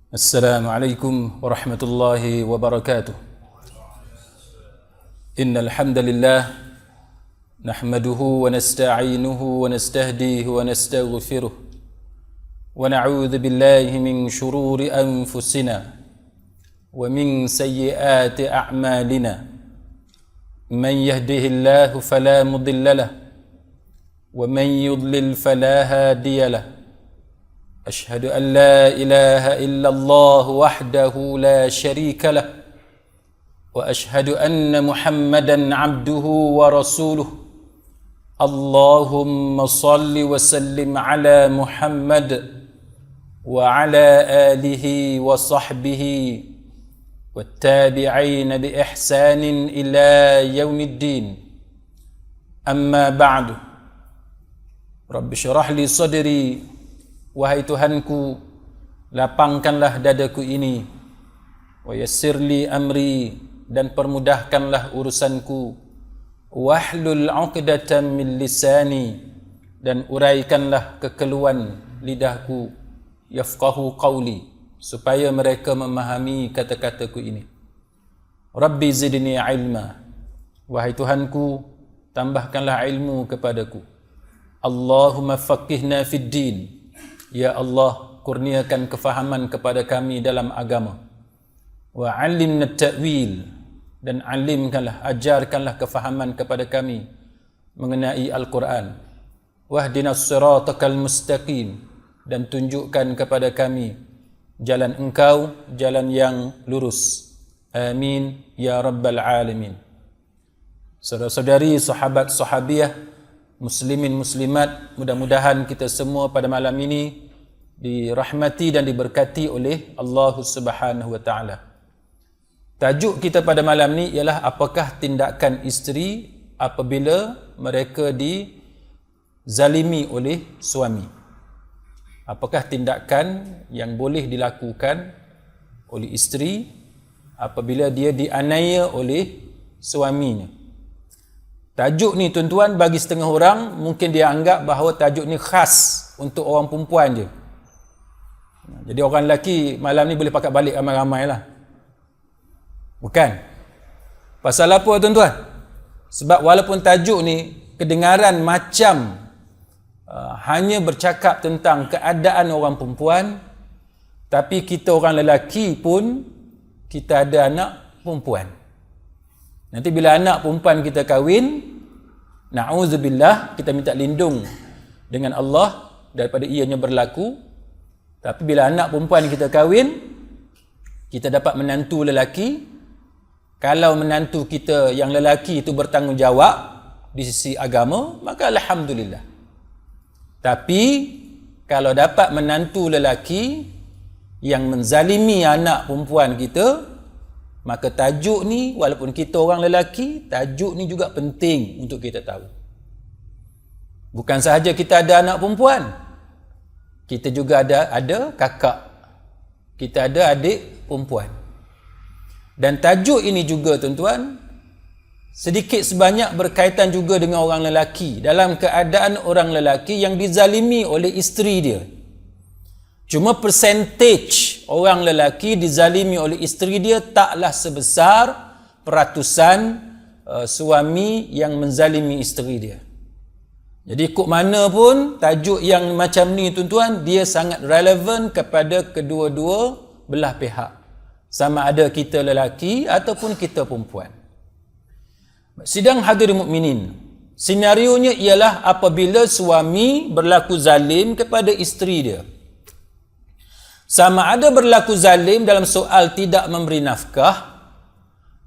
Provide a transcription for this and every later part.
السلام عليكم ورحمة الله وبركاته. إن الحمد لله نحمده ونستعينه ونستهديه ونستغفره ونعوذ بالله من شرور أنفسنا ومن سيئات أعمالنا. من يهده الله فلا مضل له ومن يضلل فلا هادي له. أشهد أن لا إله إلا الله وحده لا شريك له وأشهد أن محمدا عبده ورسوله. اللهم صل وسلم على محمد وعلى آله وصحبه والتابعين بإحسان إلى يوم الدين. أما بعد، رب اشرح لي صدري. Wahai Tuhanku, lapangkanlah dadaku ini. Wa yassirli amri, dan permudahkanlah urusanku. Wahlul 'uqdatam min lisani, dan uraikanlah kekeluhan lidahku. Yafqahu qawli, supaya mereka memahami kata-kataku ini. Rabbi zidni ilma, wahai Tuhanku, tambahkanlah ilmu kepadaku. Allahumma faqihna fid din, ya Allah, kurniakan kefahaman kepada kami dalam agama. Wa 'allimna ta'wil, dan alimkanlah, ajarkanlah kefahaman kepada kami mengenai Al-Quran. Wahdinas siratakal mustaqim, dan tunjukkan kepada kami jalan Engkau, jalan yang lurus. Amin ya rabbal alamin. Saudara-saudari, sahabat sahabiah, muslimin muslimat, mudah-mudahan kita semua pada malam ini dirahmati dan diberkati oleh Allah Subhanahu wa taala. Tajuk kita pada malam ni ialah apakah tindakan isteri apabila mereka dizalimi oleh suami. Apakah tindakan yang boleh dilakukan oleh isteri apabila dia dianiaya oleh suaminya. Tajuk ni tuan-tuan, bagi setengah orang mungkin dia anggap bahawa tajuk ni khas untuk orang perempuan je. Jadi orang lelaki malam ni boleh pakat balik ramai-ramai lah. Bukan. Pasal apa tuan-tuan? Sebab walaupun tajuk ni kedengaran macam hanya bercakap tentang keadaan orang perempuan, tapi kita orang lelaki pun kita ada anak perempuan. Nanti bila anak perempuan kita kahwin, na'udzubillah, kita minta lindung dengan Allah daripada ianya berlaku. Tapi bila anak perempuan kita kahwin, kita dapat menantu lelaki. Kalau menantu kita yang lelaki itu bertanggungjawab di sisi agama, maka alhamdulillah. Tapi kalau dapat menantu lelaki yang menzalimi anak perempuan kita, maka tajuk ni, walaupun kita orang lelaki, tajuk ni juga penting untuk kita tahu. Bukan sahaja kita ada anak perempuan, kita juga ada kakak, kita ada adik perempuan. Dan tajuk ini juga tuan-tuan, sedikit sebanyak berkaitan juga dengan orang lelaki, dalam keadaan orang lelaki yang dizalimi oleh isteri dia. Cuma percentage orang lelaki dizalimi oleh isteri dia taklah sebesar peratusan suami yang menzalimi isteri dia. Jadi ikut mana pun tajuk yang macam ni tuan-tuan, dia sangat relevan kepada kedua-dua belah pihak, sama ada kita lelaki ataupun kita perempuan. Sidang hadirin mukminin, senarionya ialah apabila suami berlaku zalim kepada isteri dia. Sama ada berlaku zalim dalam soal tidak memberi nafkah,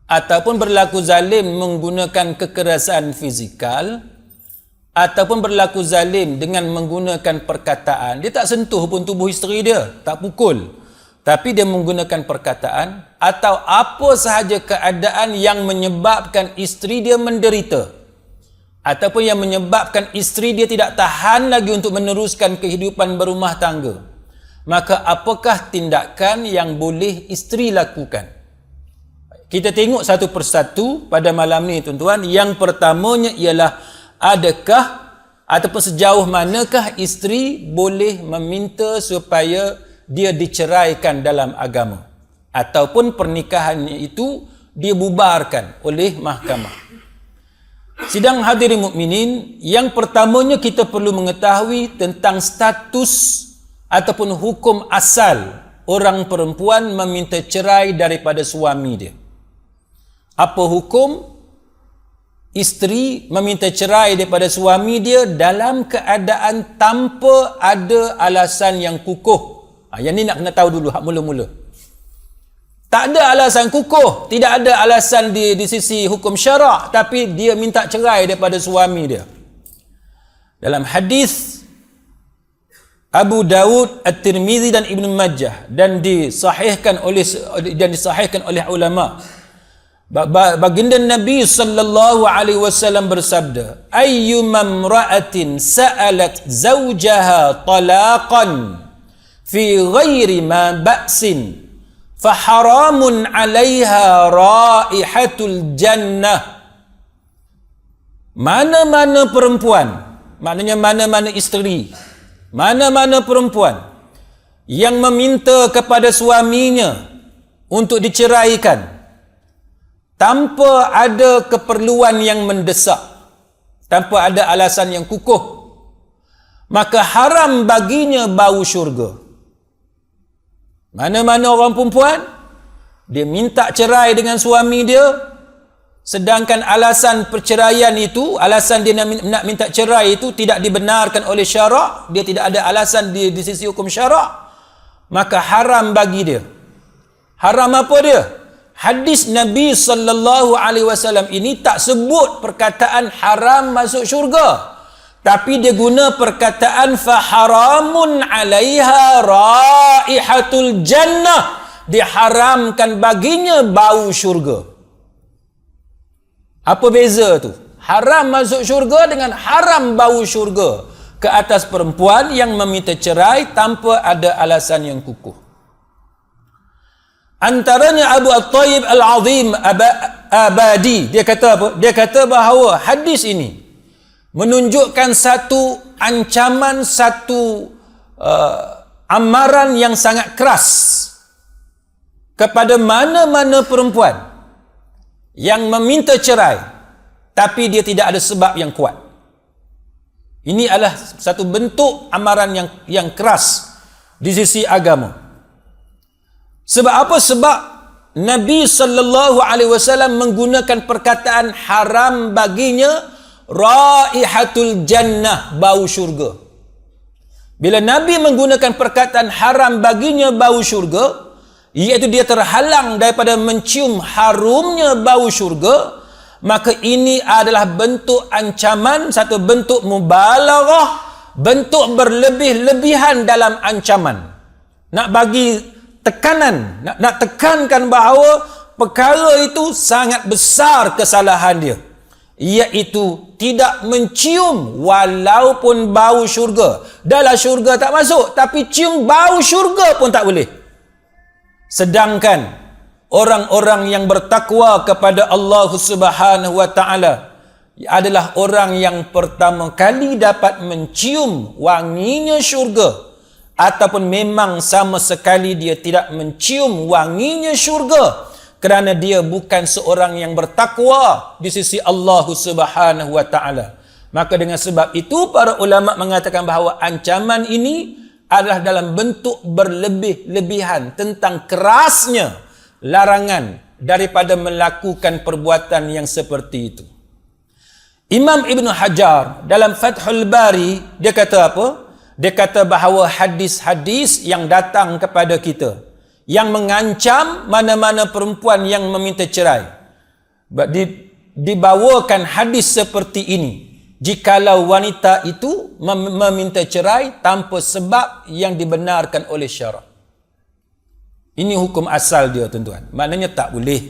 ataupun berlaku zalim menggunakan kekerasan fizikal, ataupun berlaku zalim dengan menggunakan perkataan. Dia tak sentuh pun tubuh isteri dia, tak pukul, tapi dia menggunakan perkataan, atau apa sahaja keadaan yang menyebabkan isteri dia menderita, ataupun yang menyebabkan isteri dia tidak tahan lagi untuk meneruskan kehidupan berumah tangga. Maka apakah tindakan yang boleh isteri lakukan? Kita tengok satu persatu pada malam ni tuan-tuan. Yang pertamanya ialah, adakah ataupun sejauh manakah isteri boleh meminta supaya dia diceraikan dalam agama, ataupun pernikahannya itu dibubarkan oleh mahkamah. Sidang hadirin mukminin, yang pertamanya kita perlu mengetahui tentang status ataupun hukum asal orang perempuan meminta cerai daripada suami dia. Apa hukum isteri meminta cerai daripada suami dia dalam keadaan tanpa ada alasan yang kukuh? Yang ni nak kena tahu dulu hak mula-mula. Tak ada alasan kukuh, tidak ada alasan di sisi hukum syarak, tapi dia minta cerai daripada suami dia. Dalam hadis Abu Dawud, At-Tirmizi dan Ibn Majah, dan disahihkan oleh ulama, baginda Nabi sallallahu alaihi wasallam bersabda, ayyuma imra'atin sa'alat zawjaha talaqan fi ghairi ma ba'sin faharamun 'alaiha raihatul jannah. Mana-mana perempuan, maknanya mana-mana isteri, mana-mana perempuan yang meminta kepada suaminya untuk diceraikan tanpa ada keperluan yang mendesak, tanpa ada alasan yang kukuh, maka haram baginya bau syurga. Mana-mana orang perempuan dia minta cerai dengan suami dia, sedangkan alasan perceraian itu, alasan dia nak minta cerai itu tidak dibenarkan oleh syarak, dia tidak ada alasan di sisi hukum syarak, maka haram bagi dia. Haram apa dia? Hadis Nabi sallallahu alaihi wasallam ini tak sebut perkataan haram masuk syurga, tapi dia guna perkataan faharamun 'alaiha raihatul jannah, diharamkan baginya bau syurga. Apa beza tu? Haram masuk syurga dengan haram bau syurga ke atas perempuan yang meminta cerai tanpa ada alasan yang kukuh. Antaranya Abu At-Tayyib Al-Azim Abadi, dia kata apa? Dia kata bahawa hadis ini menunjukkan satu ancaman, satu amaran yang sangat keras kepada mana-mana perempuan yang meminta cerai tapi dia tidak ada sebab yang kuat. Ini adalah satu bentuk amaran yang keras di sisi agama. Sebab apa? Sebab Nabi sallallahu alaihi wasallam menggunakan perkataan haram baginya raihatul jannah, bau syurga. Bila Nabi menggunakan perkataan haram baginya bau syurga, iaitu dia terhalang daripada mencium harumnya bau syurga, maka ini adalah bentuk ancaman, satu bentuk mubalaghah, bentuk berlebih-lebihan dalam ancaman. Nak bagi tekanan, nak tekankan bahawa perkara itu sangat besar kesalahan dia, iaitu tidak mencium walaupun bau syurga. Dalam syurga tak masuk, tapi cium bau syurga pun tak boleh. Sedangkan orang-orang yang bertakwa kepada Allah Subhanahu wa taala adalah orang yang pertama kali dapat mencium wanginya syurga, ataupun memang sama sekali dia tidak mencium wanginya syurga, kerana dia bukan seorang yang bertakwa di sisi Allah Subhanahu wa taala. Maka dengan sebab itu para ulama mengatakan bahawa ancaman ini adalah dalam bentuk berlebih-lebihan tentang kerasnya larangan daripada melakukan perbuatan yang seperti itu. Imam Ibn Hajar dalam Fathul Bari, dia kata apa? Dia kata bahawa hadis-hadis yang datang kepada kita yang mengancam mana-mana perempuan yang meminta cerai, dibawakan hadis seperti ini jikalau wanita itu meminta cerai tanpa sebab yang dibenarkan oleh syarak. Ini hukum asal dia, tuan-tuan. Maknanya tak boleh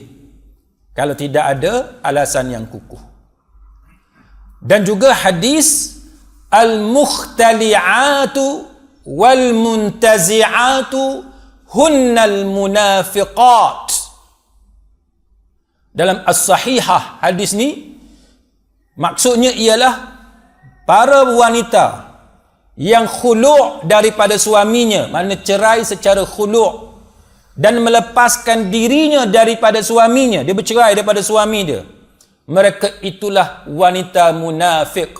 kalau tidak ada alasan yang kukuh. Dan juga hadis al-mukhtali'atu wal-muntazi'atu hunnal munafiqat. Dalam as-sahihah hadis ni maksudnya ialah para wanita yang khulu' daripada suaminya, makna cerai secara khulu', dan melepaskan dirinya daripada suaminya, dia bercerai daripada suami dia, mereka itulah wanita munafik.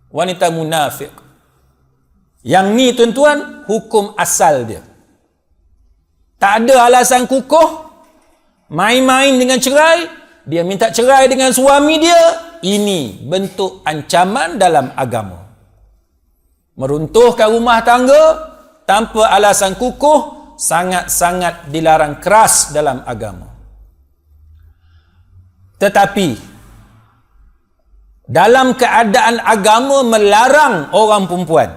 Wanita munafik. Yang ni tuan-tuan, hukum asal dia. Tak ada alasan kukuh, main-main dengan cerai, dia minta cerai dengan suami dia. Ini bentuk ancaman dalam agama. Meruntuhkan rumah tangga tanpa alasan kukuh sangat-sangat dilarang keras dalam agama. Tetapi dalam keadaan agama melarang orang perempuan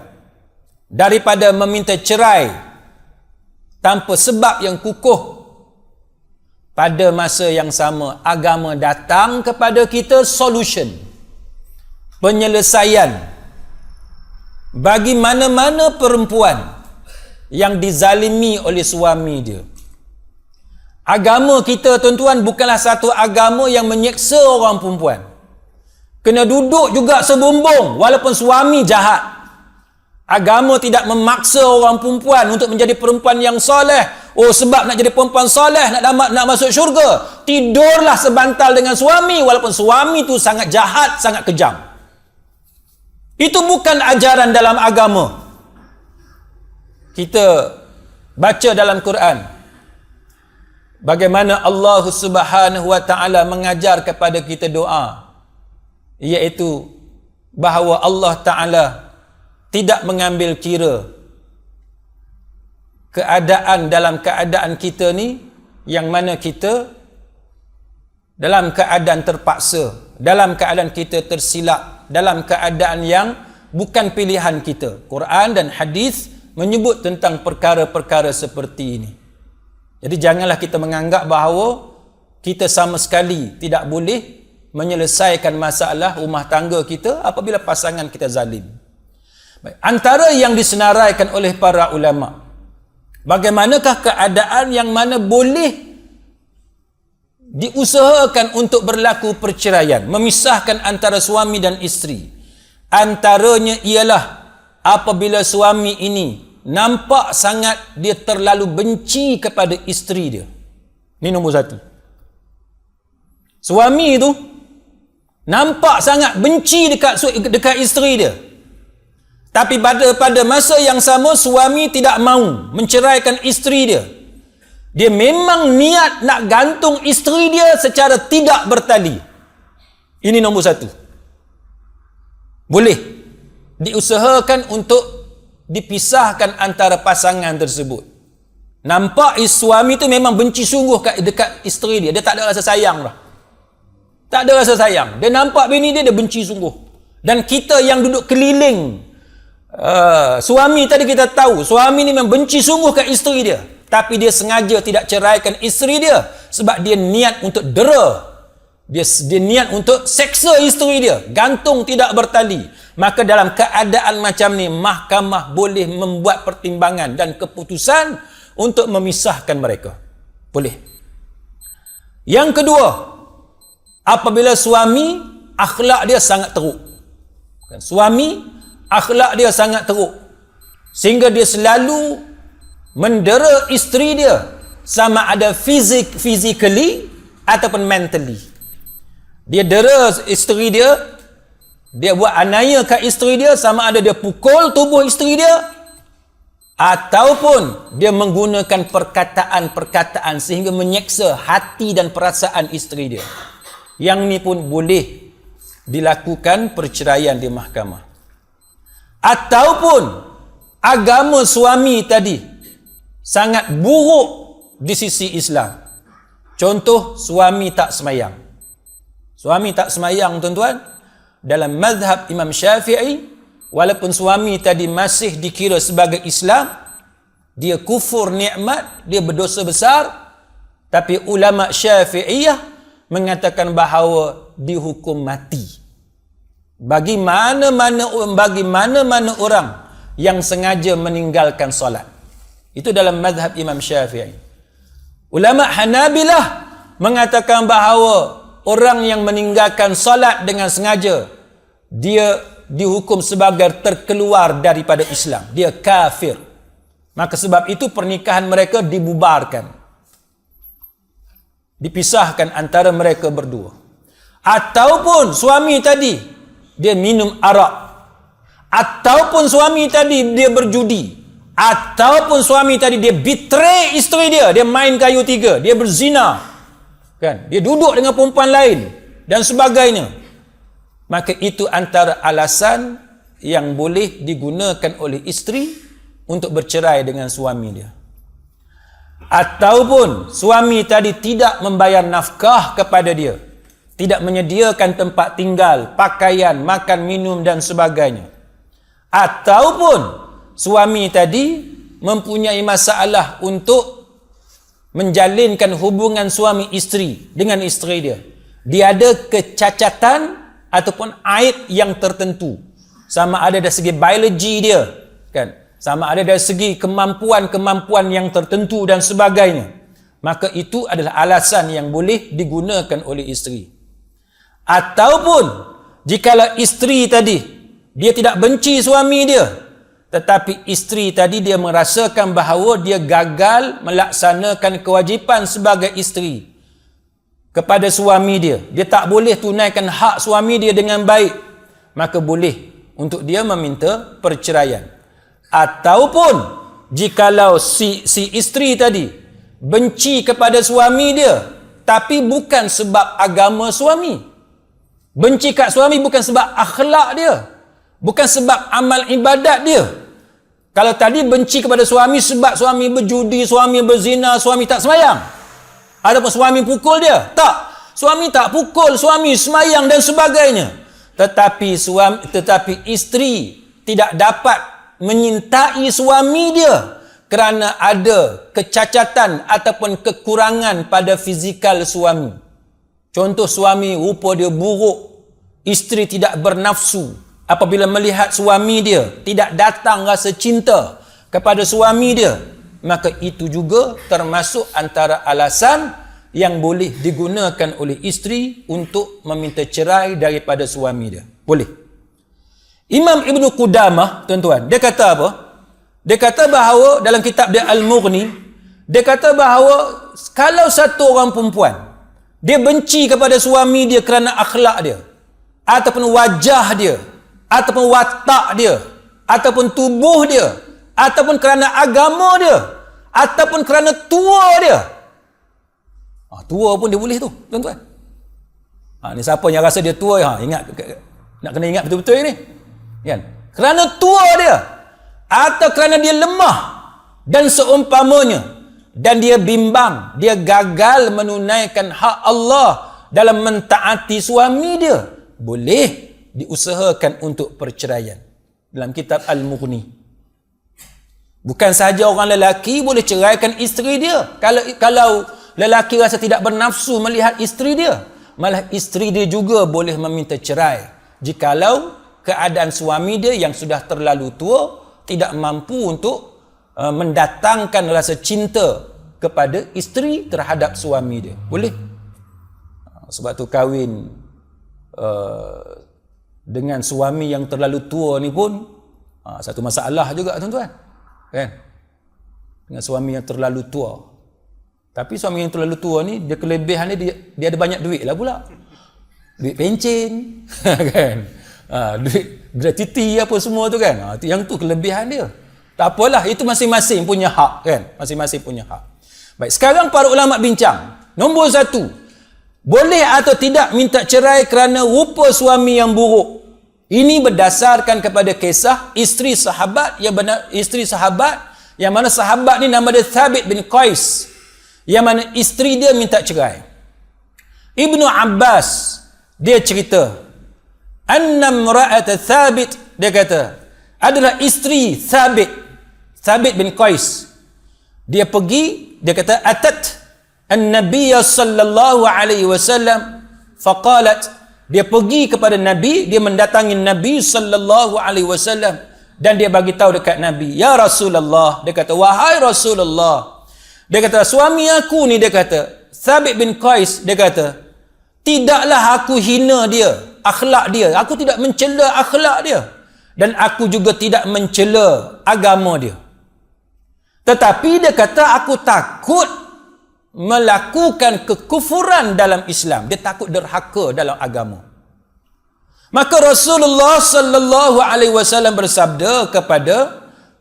daripada meminta cerai tanpa sebab yang kukuh, pada masa yang sama agama datang kepada kita solution, penyelesaian bagi mana-mana perempuan yang dizalimi oleh suami dia. Agama kita tuan-tuan bukanlah satu agama yang menyeksa orang perempuan. Kena duduk juga sebumbung walaupun suami jahat. Agama tidak memaksa orang perempuan untuk menjadi perempuan yang soleh. Oh, sebab nak jadi perempuan soleh, nak masuk syurga, tidurlah sebantal dengan suami walaupun suami tu sangat jahat, sangat kejam. Itu bukan ajaran dalam agama. Kita baca dalam Quran bagaimana Allah Subhanahu wa taala mengajar kepada kita doa, iaitu bahawa Allah Taala tidak mengambil kira keadaan dalam keadaan kita ni, yang mana kita dalam keadaan terpaksa, dalam keadaan kita tersilap, dalam keadaan yang bukan pilihan kita. Quran dan hadis menyebut tentang perkara-perkara seperti ini. Jadi janganlah kita menganggap bahawa kita sama sekali tidak boleh menyelesaikan masalah rumah tangga kita apabila pasangan kita zalim. Baik. Antara yang disenaraikan oleh para ulama, bagaimanakah keadaan yang mana boleh diusahakan untuk berlaku perceraian, memisahkan antara suami dan isteri. Antaranya ialah apabila suami ini nampak sangat dia terlalu benci kepada isteri dia. Ini nombor satu. Suami itu nampak sangat benci dekat isteri dia. Tapi pada masa yang sama suami tidak mahu menceraikan isteri dia. Dia memang niat nak gantung isteri dia secara tidak bertali. Ini nombor satu. Boleh diusahakan untuk dipisahkan antara pasangan tersebut. Nampak suami tu memang benci sungguh dekat isteri dia. Dia tak ada rasa sayang dah. Tak ada rasa sayang. Dia nampak bini dia benci sungguh. Dan kita yang duduk keliling suami tadi, kita tahu suami ni memang benci sungguh kat isteri dia, tapi dia sengaja tidak ceraikan isteri dia sebab dia niat untuk dera, dia niat untuk seksa isteri dia, gantung tidak bertali. Maka dalam keadaan macam ni mahkamah boleh membuat pertimbangan dan keputusan untuk memisahkan mereka. Boleh. Yang kedua, apabila suami akhlak dia sangat teruk. Suami akhlak dia sangat teruk sehingga dia selalu mendera isteri dia, sama ada physically ataupun mentally. Dia dera isteri dia, dia buat aniaya kat isteri dia, sama ada dia pukul tubuh isteri dia ataupun dia menggunakan perkataan-perkataan sehingga menyeksa hati dan perasaan isteri dia. Yang ni pun boleh dilakukan perceraian di mahkamah. Ataupun agama suami tadi sangat buruk di sisi Islam. Contoh, suami tak semayang. Suami tak semayang tuan-tuan, dalam mazhab Imam Syafi'i, walaupun suami tadi masih dikira sebagai Islam, dia kufur nikmat, dia berdosa besar, tapi ulama Syafi'iyah mengatakan bahawa dihukum mati. Bagi mana-mana orang yang sengaja meninggalkan solat. Itu dalam mazhab Imam Syafi'i. Ulama Hanabilah mengatakan bahawa orang yang meninggalkan solat dengan sengaja, dia dihukum sebagai terkeluar daripada Islam. Dia kafir. Maka sebab itu pernikahan mereka dibubarkan. Dipisahkan antara mereka berdua. Ataupun suami tadi dia minum arak, ataupun suami tadi dia berjudi, ataupun suami tadi dia betray isteri dia main kayu tiga, dia berzina, kan? Dia duduk dengan perempuan lain dan sebagainya. Maka itu antara alasan yang boleh digunakan oleh isteri untuk bercerai dengan suami dia. Ataupun suami tadi tidak membayar nafkah kepada dia, tidak menyediakan tempat tinggal, pakaian, makan, minum dan sebagainya. Ataupun suami tadi mempunyai masalah untuk menjalinkan hubungan suami isteri dengan isteri dia. Dia ada kecacatan ataupun aib yang tertentu. Sama ada dari segi biologi dia, kan? Sama ada dari segi kemampuan-kemampuan yang tertentu dan sebagainya. Maka itu adalah alasan yang boleh digunakan oleh isteri. Ataupun jikalau isteri tadi dia tidak benci suami dia, tetapi isteri tadi dia merasakan bahawa dia gagal melaksanakan kewajipan sebagai isteri kepada suami dia, dia tak boleh tunaikan hak suami dia dengan baik, maka boleh untuk dia meminta perceraian. Ataupun jikalau si isteri tadi benci kepada suami dia, tapi bukan sebab agama suami, benci kat suami bukan sebab akhlak dia, bukan sebab amal ibadat dia. Kalau tadi benci kepada suami sebab suami berjudi, suami berzina, suami tak sembahyang, ataupun suami pukul dia, tak, suami tak pukul, suami sembahyang dan sebagainya, tetapi isteri tidak dapat menyintai suami dia kerana ada kecacatan ataupun kekurangan pada fizikal suami. Contoh, suami rupa dia buruk, isteri tidak bernafsu apabila melihat suami dia, tidak datang rasa cinta kepada suami dia, maka itu juga termasuk antara alasan yang boleh digunakan oleh isteri untuk meminta cerai daripada suami dia. Boleh. Imam Ibn Qudamah, tuan-tuan, dia kata apa? Dia kata bahawa dalam kitab dia Al-Mughni, dia kata bahawa kalau satu orang perempuan dia benci kepada suami dia kerana akhlak dia, ataupun wajah dia, ataupun watak dia, ataupun tubuh dia, ataupun kerana agama dia, ataupun kerana tua dia. Tua pun dia boleh tu, tuan-tuan. Ni siapa yang rasa dia tua, ingat, nak kena ingat betul-betul ni. Kan? Kerana tua dia, atau kerana dia lemah dan seumpamanya, dan dia bimbang, dia gagal menunaikan hak Allah dalam mentaati suami dia, boleh diusahakan untuk perceraian. Dalam kitab Al-Mughni. Bukan sahaja orang lelaki boleh ceraikan isteri dia. Kalau lelaki rasa tidak bernafsu melihat isteri dia, malah isteri dia juga boleh meminta cerai jikalau keadaan suami dia yang sudah terlalu tua tidak mampu untuk mendatangkan rasa cinta kepada isteri terhadap suami dia. Boleh. Sebab tu kahwin dengan suami yang terlalu tua ni pun satu masalah juga, tuan-tuan. Kan? Dengan suami yang terlalu tua. Tapi suami yang terlalu tua ni, dia kelebihan dia ada banyak duit lah pula. Duit pencen. Kan? Duit gratuity apa semua tu kan. Yang tu kelebihan dia. Tak apalah, itu masing-masing punya hak kan. Masing-masing punya hak. Baik, sekarang para ulama bincang. Nombor satu, boleh atau tidak minta cerai kerana rupa suami yang buruk. Ini berdasarkan kepada kisah isteri sahabat yang mana sahabat ni nama dia Thabit bin Qais, yang mana isteri dia minta cerai. Ibnu Abbas dia cerita, annam ra'at Thabit, dia kata adalah isteri Thabit bin Qais. Dia pergi, dia kata atat an-nabiy sallallahu alaihi wasallam faqalat, dia pergi kepada Nabi, dia mendatangi Nabi sallallahu alaihi wasallam dan dia bagi tahu dekat Nabi, ya Rasulullah, dia kata wahai Rasulullah, dia kata suami aku ni, dia kata Thabit bin Qais, dia kata tidaklah aku hina dia akhlak dia, aku tidak mencela akhlak dia, dan aku juga tidak mencela agama dia. Tetapi dia kata aku takut melakukan kekufuran dalam Islam. Dia takut derhaka dalam agama. Maka Rasulullah sallallahu alaihi wasallam bersabda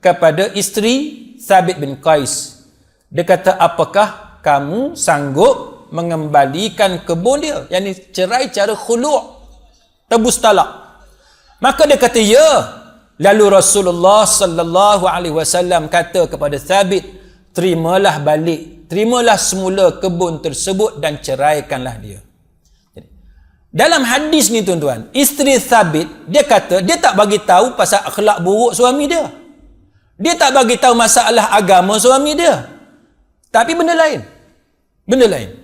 kepada isteri Thabit bin Qais. Dia kata, apakah kamu sanggup mengembalikan kebun dia? Yang cerai cara khulu', tebus talak. Maka dia kata, ya. Lalu Rasulullah sallallahu alaihi wasallam kata kepada Thabit, terimalah balik, terimalah semula kebun tersebut dan ceraikanlah dia. Dalam hadis ni tuan-tuan, isteri Thabit, dia kata dia tak bagi tahu pasal akhlak buruk suami dia. Dia tak bagi tahu masalah agama suami dia. Tapi benda lain. Benda lain.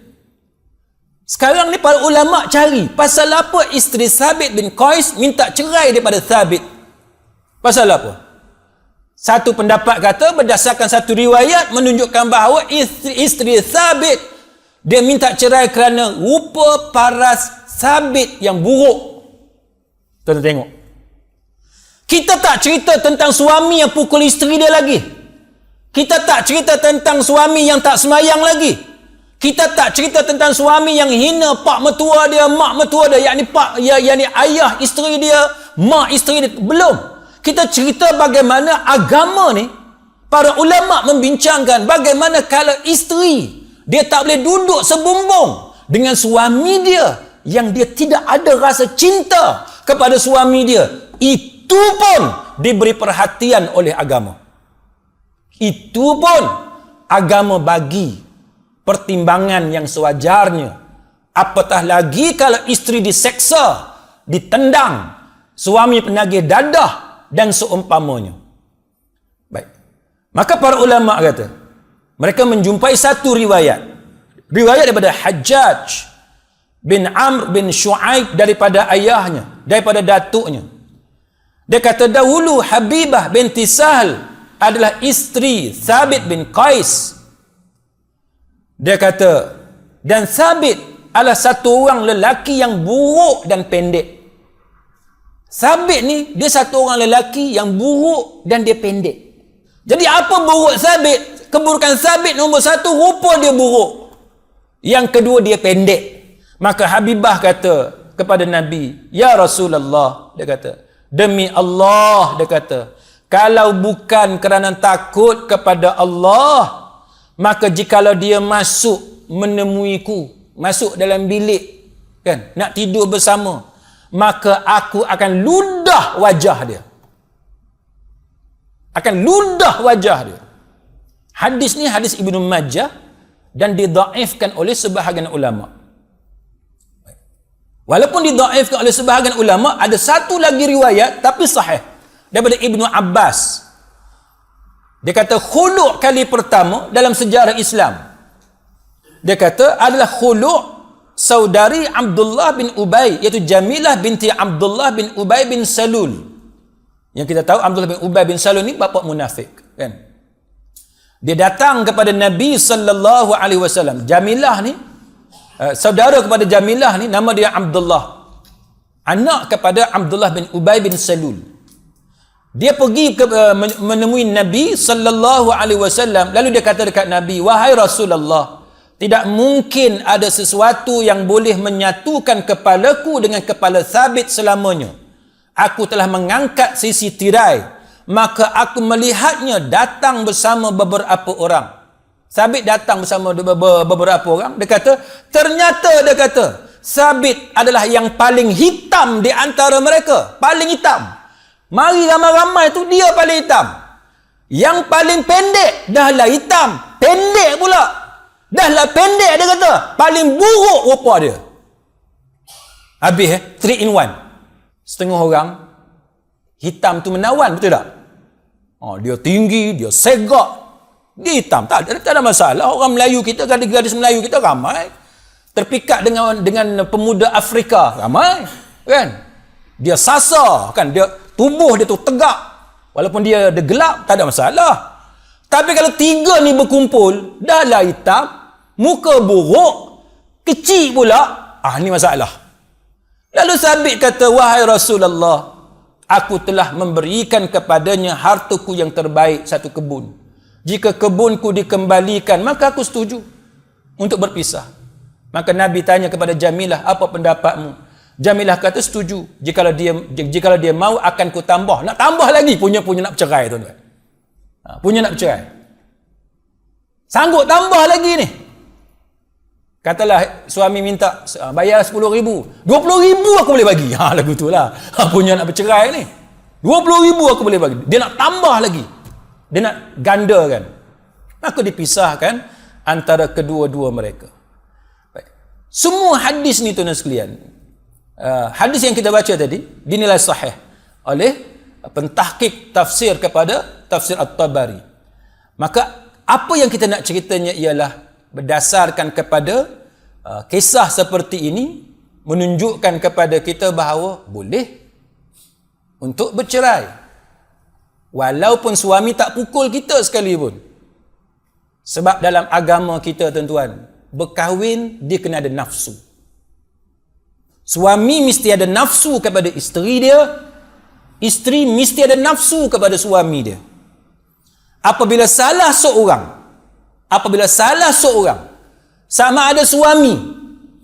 Sekarang ni para ulama cari pasal apa isteri Thabit bin Qais minta cerai daripada Thabit. Pasal apa? Satu pendapat kata berdasarkan satu riwayat menunjukkan bahawa isteri Thabit dia minta cerai kerana rupa paras Thabit yang buruk. Tuan-tuan tengok. Kita tak cerita tentang suami yang pukul isteri dia lagi. Kita tak cerita tentang suami yang tak semayang lagi. Kita tak cerita tentang suami yang hina pak mertua dia, mak mertua dia, yakni ayah isteri dia, mak isteri dia. Belum. Kita cerita bagaimana agama ni, para ulama membincangkan bagaimana kalau isteri dia tak boleh duduk sebumbung dengan suami dia yang dia tidak ada rasa cinta kepada suami dia. Itu pun diberi perhatian oleh agama. Itu pun agama bagi pertimbangan yang sewajarnya. Apatah lagi kalau isteri diseksa, ditendang, suami penagih dadah dan seumpamanya. Baik. Maka para ulama kata, mereka menjumpai satu riwayat. Riwayat daripada Hajjaj bin Amr bin Shu'aib daripada ayahnya, daripada datuknya. Dia kata dahulu Habibah binti Sahal adalah isteri Thabit bin Qais. Dia kata, dan Thabit adalah satu orang lelaki yang buruk dan pendek. Thabit ni dia satu orang lelaki yang buruk dan dia pendek. Jadi apa buruk Thabit? Keburukan Thabit nombor satu, rupa dia buruk. Yang kedua, dia pendek. Maka Habibah kata kepada Nabi, ya Rasulullah, dia kata, demi Allah, dia kata, kalau bukan kerana takut kepada Allah, maka jikalau dia masuk menemuiku, masuk dalam bilik, kan, nak tidur bersama, maka aku akan ludah wajah dia. Akan ludah wajah dia. Hadis ni hadis Ibnu Majah dan didhaifkan oleh sebahagian ulama. Walaupun didhaifkan oleh sebahagian ulama, ada satu lagi riwayat tapi sahih daripada Ibnu Abbas. Dia kata khulu' kali pertama dalam sejarah Islam, dia kata adalah khulu' saudari Abdullah bin Ubay, iaitu Jamilah binti Abdullah bin Ubay bin Salul. Yang kita tahu Abdullah bin Ubay bin Salul ni bapa munafik, kan? Dia datang kepada Nabi sallallahu alaihi wasallam. Jamilah ni saudara kepada Jamilah ni nama dia Abdullah, anak kepada Abdullah bin Ubay bin Salul. Dia pergi menemui Nabi sallallahu alaihi wasallam, lalu dia kata dekat Nabi, wahai Rasulullah, tidak mungkin ada sesuatu yang boleh menyatukan kepalaku dengan kepala Thabit selamanya. Aku telah mengangkat sisi tirai, maka aku melihatnya datang bersama beberapa orang. Thabit datang bersama beberapa orang. Dia kata, ternyata dia kata, Thabit adalah yang paling hitam di antara mereka. Paling hitam. Mari ramai-ramai tu dia paling hitam. Yang paling pendek dahlah hitam. Pendek pula. Dahlah pendek, dia kata. Paling buruk rupa dia. Habis 3 in 1. Setengah orang hitam tu menawan, betul tak? Dia tinggi, dia segak, dia hitam, tak ada masalah. Orang Melayu kita, gadis-gadis Melayu kita ramai terpikat dengan pemuda Afrika, ramai, kan? Dia sasa, kan? Dia tubuh dia tu tegak, walaupun dia gelap, tak ada masalah. Tapi kalau 3 ni berkumpul, dahlah hitam, muka buruk, kecil pula, ni masalah. Lalu Sabit kata, wahai Rasulullah, aku telah memberikan kepadanya hartaku yang terbaik, satu kebun. Jika kebunku dikembalikan, maka aku setuju untuk berpisah. Maka Nabi tanya kepada Jamilah, apa pendapatmu? Jamilah kata, setuju. Jikalau dia mau, akan ku tambah. Nak tambah lagi, punya nak bercerai, tuan-tuan. Punya nak bercerai. Sanggup tambah lagi ni. Katalah suami minta bayar 10,000. 20,000 aku boleh bagi. Lagu tu lah. Punya nak bercerai ni. 20,000 aku boleh bagi. Dia nak tambah lagi. Dia nak gandakan. Maka dipisahkan antara kedua-dua mereka. Baik. Semua hadis ni tuan-tuan sekalian. Hadis yang kita baca tadi dinilai sahih oleh pentahqiq tafsir kepada tafsir At-Tabari. Maka apa yang kita nak ceritanya ialah berdasarkan kepada kisah seperti ini menunjukkan kepada kita bahawa boleh untuk bercerai walaupun suami tak pukul kita sekalipun. Sebab dalam agama kita tuan-tuan, berkahwin dia kena ada nafsu. Suami mesti ada nafsu kepada isteri dia, isteri mesti ada nafsu kepada suami dia. Apabila salah seorang, sama ada suami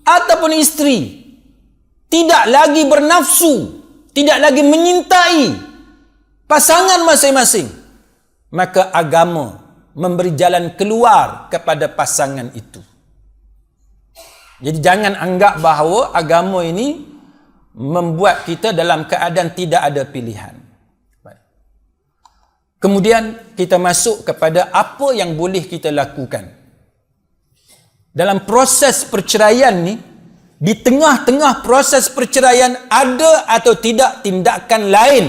ataupun isteri, tidak lagi bernafsu, tidak lagi menyintai pasangan masing-masing, maka agama memberi jalan keluar kepada pasangan itu. Jadi jangan anggap bahawa agama ini membuat kita dalam keadaan tidak ada pilihan. Kemudian kita masuk kepada apa yang boleh kita lakukan. Dalam proses perceraian ni, di tengah-tengah proses perceraian ada atau tidak tindakan lain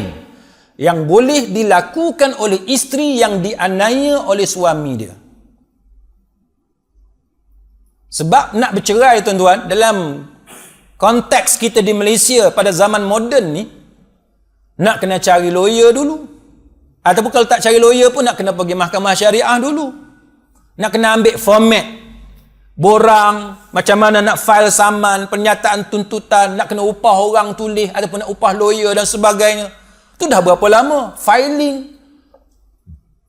yang boleh dilakukan oleh isteri yang dianiaya oleh suami dia. Sebab nak bercerai tuan-tuan, dalam konteks kita di Malaysia pada zaman moden ni, nak kena cari lawyer dulu. Ataupun kalau tak cari lawyer pun nak kena pergi mahkamah syariah dulu. Nak kena ambil format borang, macam mana nak file saman, pernyataan tuntutan, nak kena upah orang tulis ataupun nak upah lawyer dan sebagainya. Itu dah berapa lama? Filing.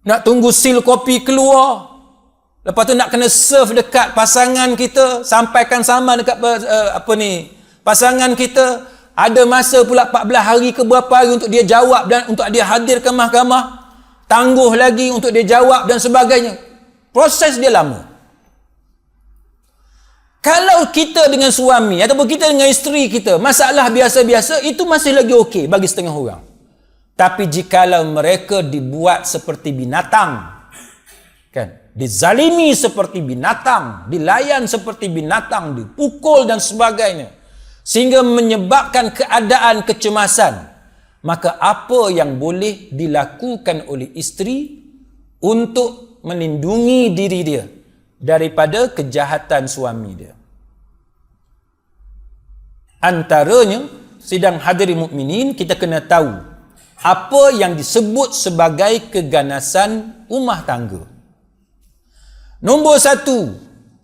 Nak tunggu seal kopi keluar. Lepas tu nak kena serve dekat pasangan kita, sampaikan saman dekat pasangan kita. Ada masa pula 14 hari ke berapa hari untuk dia jawab dan untuk dia hadir ke mahkamah. Tangguh lagi untuk dia jawab dan sebagainya. Proses dia lama. Kalau kita dengan suami ataupun kita dengan isteri kita, masalah biasa-biasa, itu masih lagi okey bagi setengah orang. Tapi jikalau mereka dibuat seperti binatang, kan, dizalimi seperti binatang, dilayan seperti binatang, dipukul dan sebagainya, sehingga menyebabkan keadaan kecemasan, maka apa yang boleh dilakukan oleh isteri untuk melindungi diri dia daripada kejahatan suami dia? Antaranya, sidang hadirin mukminin, kita kena tahu apa yang disebut sebagai keganasan rumah tangga. Nombor 1,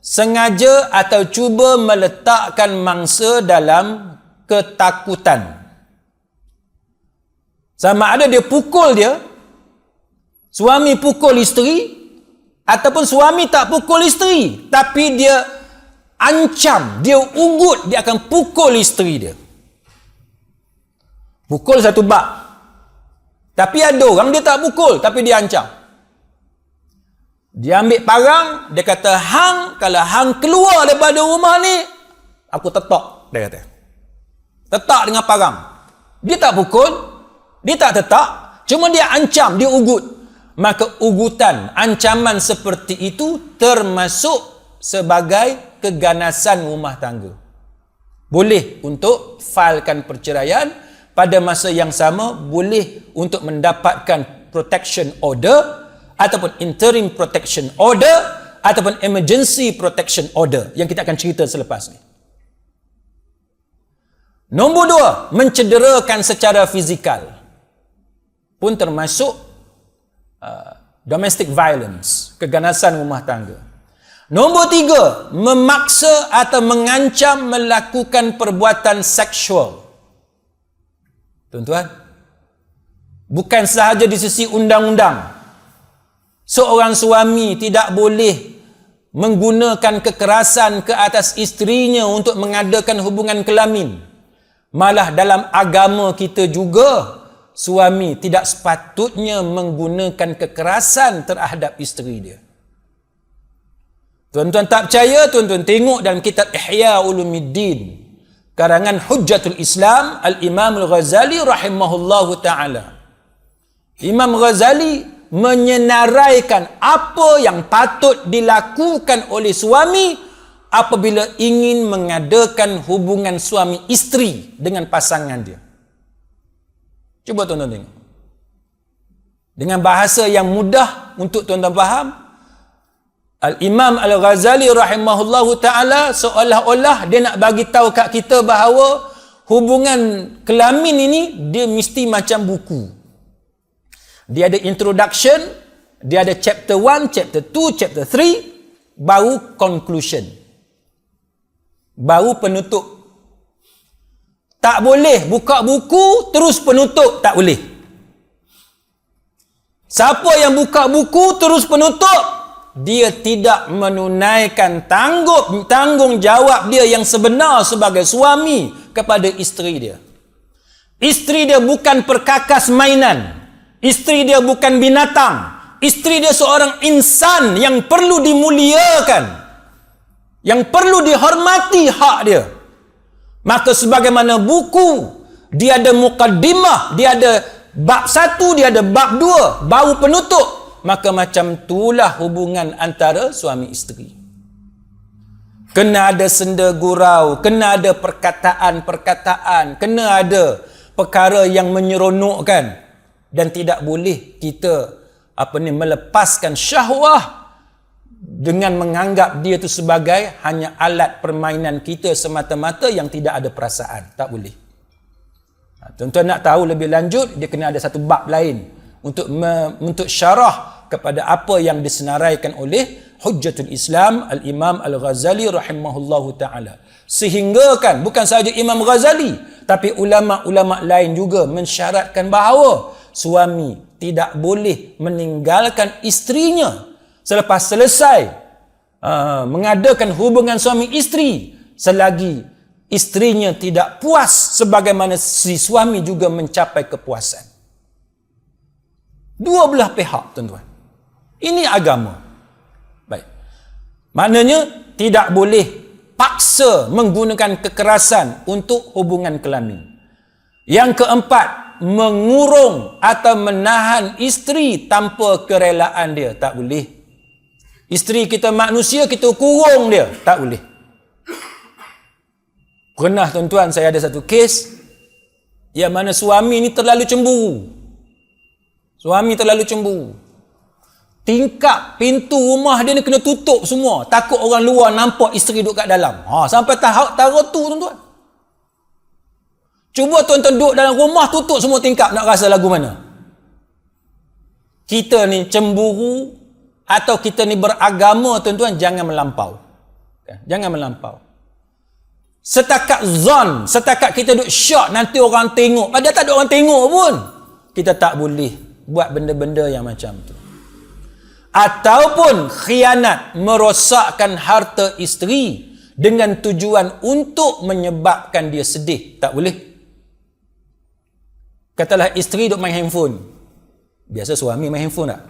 sengaja atau cuba meletakkan mangsa dalam ketakutan. Sama ada dia pukul dia, suami pukul isteri, ataupun suami tak pukul isteri, tapi dia ancam, dia ugut, dia akan pukul isteri dia. Pukul satu bab. Tapi ada orang dia tak pukul, tapi dia ancam. Dia ambil parang, dia kata, hang, kalau hang keluar daripada rumah ni, aku tetak, dia kata. Tetak dengan parang. Dia tak pukul, dia tak tetak, cuma dia ancam, dia ugut. Maka ugutan, ancaman seperti itu termasuk sebagai keganasan rumah tangga. Boleh untuk filekan perceraian, pada masa yang sama boleh untuk mendapatkan protection order ataupun interim protection order ataupun emergency protection order yang kita akan cerita selepas ni. Nombor 2, mencederakan secara fizikal pun termasuk domestic violence, keganasan rumah tangga. Nombor 3, memaksa atau mengancam melakukan perbuatan seksual. Tuan-tuan, bukan sahaja di sisi undang-undang, seorang suami tidak boleh menggunakan kekerasan ke atas isterinya untuk mengadakan hubungan kelamin. Malah dalam agama kita juga, suami tidak sepatutnya menggunakan kekerasan terhadap isteri dia. Tuan-tuan tak percaya, tuan-tuan tengok dalam kitab Ihya Ulumuddin karangan Hujjatul Islam Al-Imam Al-Ghazali rahimahullahu ta'ala. Imam Ghazali menyenaraikan apa yang patut dilakukan oleh suami apabila ingin mengadakan hubungan suami isteri dengan pasangan dia. Cuba tuan-tuan tengok. Dengan bahasa yang mudah untuk tuan-tuan faham, Al-Imam Al-Ghazali rahimahullahu ta'ala seolah-olah dia nak bagi tahu kat kita bahawa hubungan kelamin ini dia mesti macam buku. Dia ada introduction, dia ada chapter 1, chapter 2, chapter 3, baru conclusion. Baru penutup. Tak boleh buka buku terus penutup, tak boleh. Siapa yang buka buku terus penutup, dia tidak menunaikan tanggungjawab dia yang sebenar sebagai suami kepada isteri dia. Isteri dia bukan perkakas mainan. Isteri dia bukan binatang. Isteri dia seorang insan yang perlu dimuliakan, yang perlu dihormati hak dia. Maka sebagaimana buku, dia ada mukaddimah, dia ada bab 1, dia ada bab 2, baru penutup. Maka macam itulah hubungan antara suami isteri. Kena ada senda gurau, kena ada perkataan-perkataan, kena ada perkara yang menyeronokkan, dan tidak boleh kita melepaskan syahwah dengan menganggap dia itu sebagai hanya alat permainan kita semata-mata yang tidak ada perasaan. Tak boleh. Tuan-tuan nak tahu lebih lanjut, dia kena ada satu bab lain untuk syarah kepada apa yang disenaraikan oleh Hujjatul Islam Al-Imam Al-Ghazali rahimahullahu ta'ala. Sehingga kan bukan sahaja Imam Ghazali, tapi ulama-ulama lain juga mensyaratkan bahawa suami tidak boleh meninggalkan isterinya selepas selesai mengadakan hubungan suami isteri selagi isterinya tidak puas sebagaimana si suami juga mencapai kepuasan. Dua belah pihak, tuan-tuan. Ini agama. Baik. Maknanya tidak boleh paksa menggunakan kekerasan untuk hubungan kelamin. Yang keempat, mengurung atau menahan isteri tanpa kerelaan dia. Tak boleh. Isteri kita manusia, kita kurung dia. Tak boleh. Pernah tuan-tuan, saya ada satu kes yang mana suami ni terlalu cemburu. Suami terlalu cemburu. Tingkap pintu rumah dia ni kena tutup semua. Takut orang luar nampak isteri duduk kat dalam. Sampai tahap tu, tuan-tuan. Cuba tuan-tuan duduk dalam rumah, tutup semua tingkap, nak rasa lagu mana? Kita ni cemburu atau kita ni beragama, tuan-tuan, jangan melampau. Jangan melampau. Setakat zon, setakat kita duduk syok nanti orang tengok. Padahal tak ada orang tengok pun. Kita tak boleh buat benda-benda yang macam tu. Ataupun khianat, merosakkan harta isteri dengan tujuan untuk menyebabkan dia sedih. Tak boleh. Katalah isteri duk main handphone. Biasa suami main handphone tak?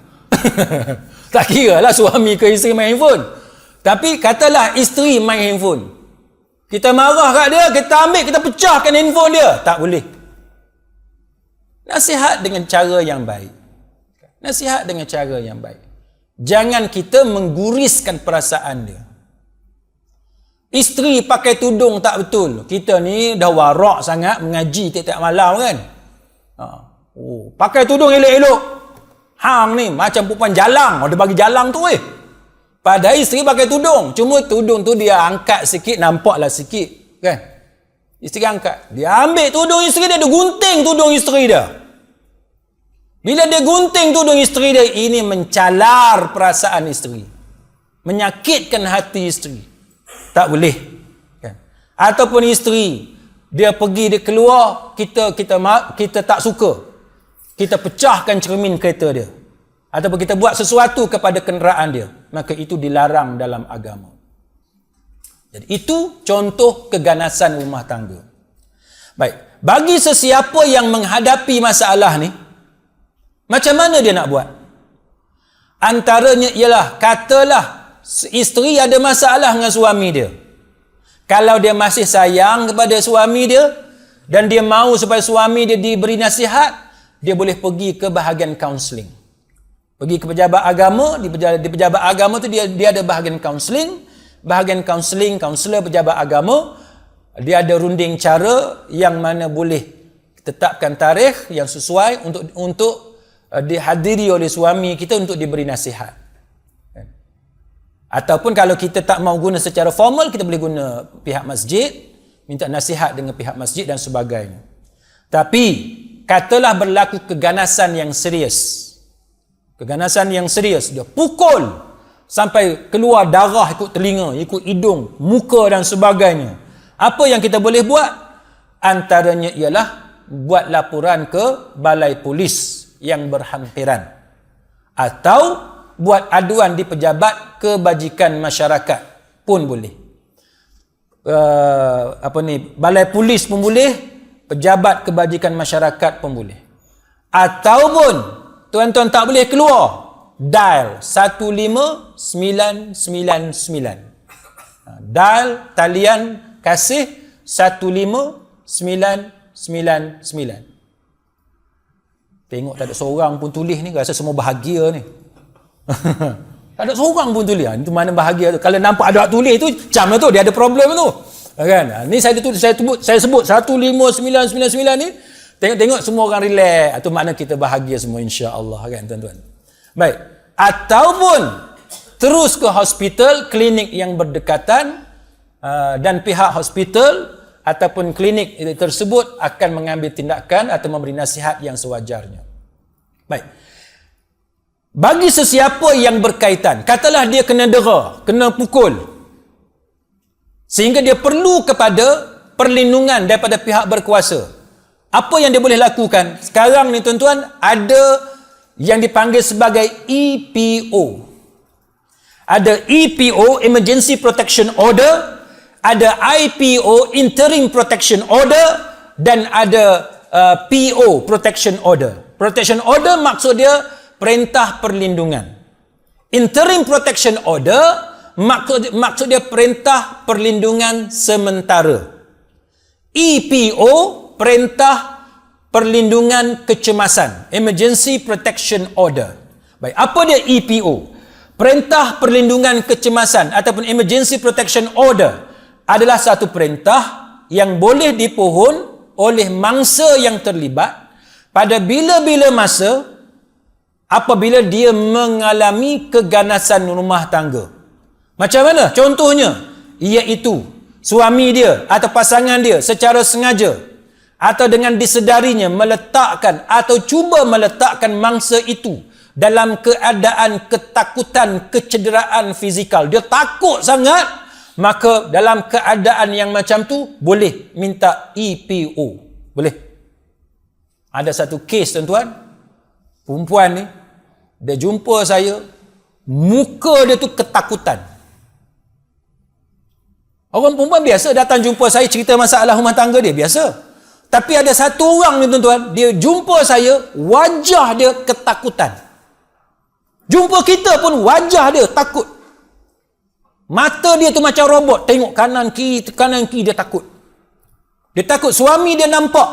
Tak kira lah suami ke isteri main handphone. Tapi katalah isteri main handphone. Kita marah kat dia, kita ambil, kita pecahkan handphone dia. Tak boleh. Nasihat dengan cara yang baik. Nasihat dengan cara yang baik. Jangan kita mengguriskan perasaan dia. Isteri pakai tudung tak betul. Kita ni dah warak sangat mengaji tiap-tiap malam kan. Pakai tudung elok-elok. Hang ni macam perempuan jalang. Dia bagi jalang tu Padahal isteri pakai tudung. Cuma tudung tu dia angkat sikit, nampaklah sikit kan. Isteri angkat. Dia ambil tudung isteri dia, dia gunting tudung isteri dia. Bila dia gunting tudung isteri dia, ini mencalar perasaan isteri. menyakitkan hati isteri, tak boleh, kan? Ataupun isteri dia pergi, dia keluar, kita tak suka, kita pecahkan cermin kereta dia, ataupun kita buat sesuatu kepada kenderaan dia, maka itu dilarang dalam agama. Jadi itu contoh keganasan rumah tangga. Baik, bagi sesiapa yang menghadapi masalah ni, macam mana dia nak buat? Antaranya ialah, katalah isteri ada masalah dengan suami dia. Kalau dia masih sayang kepada suami dia dan dia mahu supaya suami dia diberi nasihat, dia boleh pergi ke bahagian kaunseling. Pergi ke pejabat agama, di pejabat agama tu dia ada bahagian kaunseling. Bahagian kaunseling, kaunselor pejabat agama, dia ada runding cara yang mana boleh tetapkan tarikh yang sesuai untuk dihadiri oleh suami kita untuk diberi nasihat. Ataupun kalau kita tak mau guna secara formal, kita boleh guna pihak masjid, minta nasihat dengan pihak masjid dan sebagainya. Tapi katalah berlaku keganasan yang serius. Keganasan yang serius, dia pukul sampai keluar darah ikut telinga, ikut hidung, muka dan sebagainya. Apa yang kita boleh buat? Antaranya ialah buat laporan ke balai polis yang berhampiran, atau buat aduan di pejabat kebajikan masyarakat pun boleh. Balai polis pun boleh, pejabat kebajikan masyarakat pun boleh. Ataupun tuan-tuan tak boleh keluar, dial 15999. Dial talian kasih 15999. Tengok tak ada seorang pun tulis ni, rasa semua bahagia ni. Tak ada seorang pun tulis. Itu mana bahagia tu. Kalau nampak ada tulis tu, macam tu dia ada problem tu. Kan? Ni saya sebut 15999 ni. Tengok semua orang relax. Itu makna kita bahagia semua, insya-Allah, kan tuan-tuan. Baik. Ataupun terus ke hospital, klinik yang berdekatan, dan pihak hospital ataupun klinik tersebut akan mengambil tindakan atau memberi nasihat yang sewajarnya. Baik. Bagi sesiapa yang berkaitan, katalah dia kena dera, kena pukul, sehingga dia perlu kepada perlindungan daripada pihak berkuasa. Apa yang dia boleh lakukan? Sekarang ni tuan-tuan, ada yang dipanggil sebagai EPO. Ada EPO, Emergency Protection Order, ada IPO, Interim Protection Order, dan ada PO, Protection Order. Protection Order maksud dia perintah perlindungan. Interim Protection Order maksud dia perintah perlindungan sementara. EPO, perintah perlindungan kecemasan, Emergency Protection Order. Baik, apa dia EPO? Perintah perlindungan kecemasan ataupun Emergency Protection Order adalah satu perintah yang boleh dipohon oleh mangsa yang terlibat pada bila-bila masa apabila dia mengalami keganasan rumah tangga. Macam mana? Contohnya, iaitu suami dia atau pasangan dia secara sengaja atau dengan disedarinya meletakkan atau cuba meletakkan mangsa itu dalam keadaan ketakutan, kecederaan fizikal. Dia takut sangat, maka dalam keadaan yang macam tu boleh minta EPO. Boleh. Ada satu kes tuan-tuan, perempuan ni dia jumpa saya, muka dia tu ketakutan. Orang perempuan biasa datang jumpa saya cerita masalah rumah tangga dia, biasa. Tapi ada satu orang ni tuan-tuan, dia jumpa saya, wajah dia ketakutan. Jumpa kita pun wajah dia takut. Mata dia tu macam robot, tengok kanan kiri dia takut. Dia takut suami dia nampak.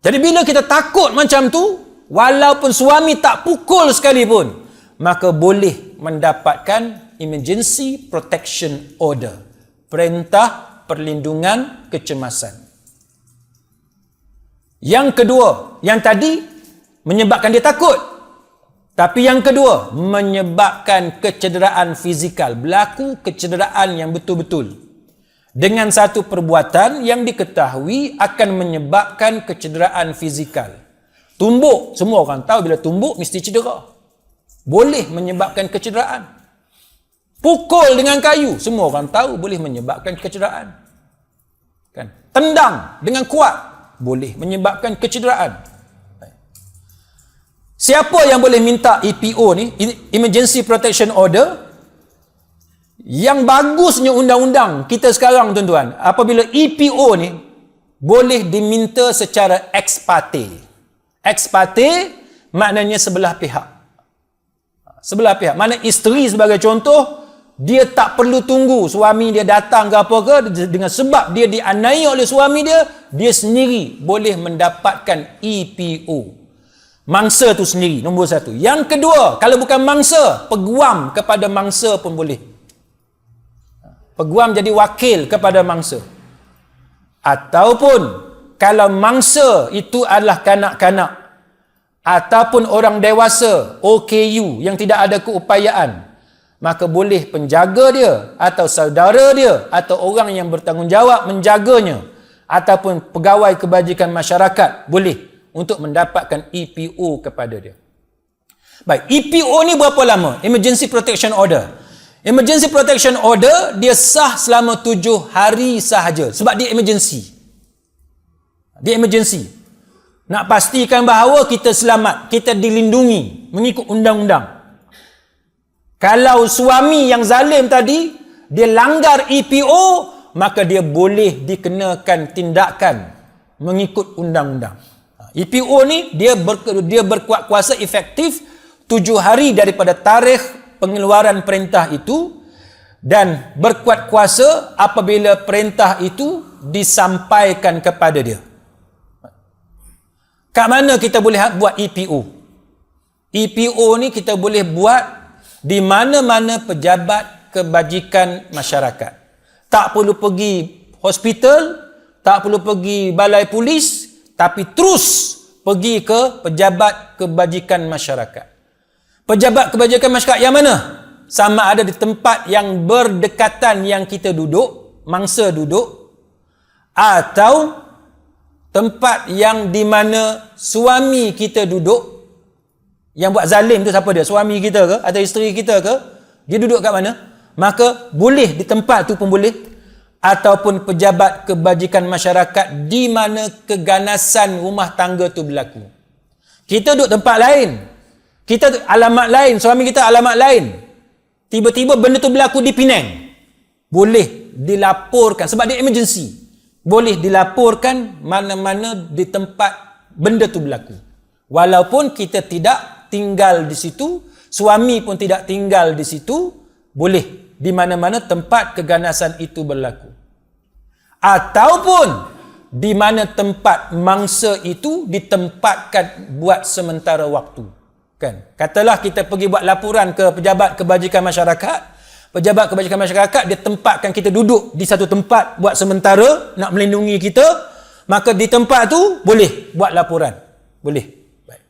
Jadi bila kita takut macam tu, walaupun suami tak pukul sekalipun, maka boleh mendapatkan Emergency Protection Order, perintah perlindungan kecemasan. Yang kedua, yang tadi menyebabkan dia takut. Tapi yang kedua, menyebabkan kecederaan fizikal, berlaku kecederaan yang betul-betul dengan satu perbuatan yang diketahui akan menyebabkan kecederaan fizikal. Tumbuk, semua orang tahu bila tumbuk mesti cedera. boleh menyebabkan kecederaan. Pukul dengan kayu, semua orang tahu boleh menyebabkan kecederaan. Kan? Tendang dengan kuat boleh menyebabkan kecederaan. Siapa yang boleh minta EPO ni, Emergency Protection Order? Yang bagusnya undang-undang kita sekarang, tuan-tuan, apabila EPO ni boleh diminta secara ex parte. Ex parte maknanya sebelah pihak. Sebelah pihak. Mana isteri sebagai contoh, dia tak perlu tunggu suami dia datang ke apa ke, dengan sebab dia dianiaya oleh suami dia sendiri boleh mendapatkan EPO. Mangsa tu sendiri, nombor satu. Yang kedua, kalau bukan mangsa, peguam kepada mangsa pun boleh. Peguam jadi wakil kepada mangsa. Ataupun kalau mangsa itu adalah kanak-kanak ataupun orang dewasa, OKU, yang tidak ada keupayaan, maka boleh penjaga dia atau saudara dia atau orang yang bertanggungjawab menjaganya ataupun pegawai kebajikan masyarakat boleh untuk mendapatkan EPO kepada dia. Baik, EPO ni berapa lama? Emergency Protection Order. Emergency Protection Order dia sah selama 7 hari sahaja sebab dia emergency. Dia emergency. Nak pastikan bahawa kita selamat, kita dilindungi mengikut undang-undang. Kalau suami yang zalim tadi dia langgar EPO, maka dia boleh dikenakan tindakan mengikut undang-undang. EPO ni dia berkuat kuasa efektif 7 hari daripada tarikh pengeluaran perintah itu dan berkuat kuasa apabila perintah itu disampaikan kepada dia. Kat mana kita boleh buat EPO? EPO ni kita boleh buat di mana-mana pejabat kebajikan masyarakat. Tak perlu pergi hospital, tak perlu pergi balai polis, tapi terus pergi ke pejabat kebajikan masyarakat. Pejabat kebajikan masyarakat yang mana? Sama ada di tempat yang berdekatan yang kita duduk, mangsa duduk, atau tempat yang di mana suami kita duduk. Yang buat zalim tu siapa dia? Suami kita ke? Atau isteri kita ke? Dia duduk kat mana? Maka boleh di tempat tu pun boleh. Ataupun pejabat kebajikan masyarakat di mana keganasan rumah tangga tu berlaku. Kita duduk tempat lain. Kita alamat lain, suami kita alamat lain. Tiba-tiba benda tu berlaku di Penang. Boleh dilaporkan sebab dia emergency. Boleh dilaporkan mana-mana di tempat benda tu berlaku. Walaupun kita tidak tinggal di situ, suami pun tidak tinggal di situ, boleh di mana-mana tempat keganasan itu berlaku. Ataupun di mana tempat mangsa itu ditempatkan buat sementara waktu. Kan? Katalah kita pergi buat laporan ke pejabat kebajikan masyarakat. Pejabat kebajikan masyarakat dia tempatkan kita duduk di satu tempat buat sementara nak melindungi kita, maka di tempat tu boleh buat laporan. Boleh. Baik.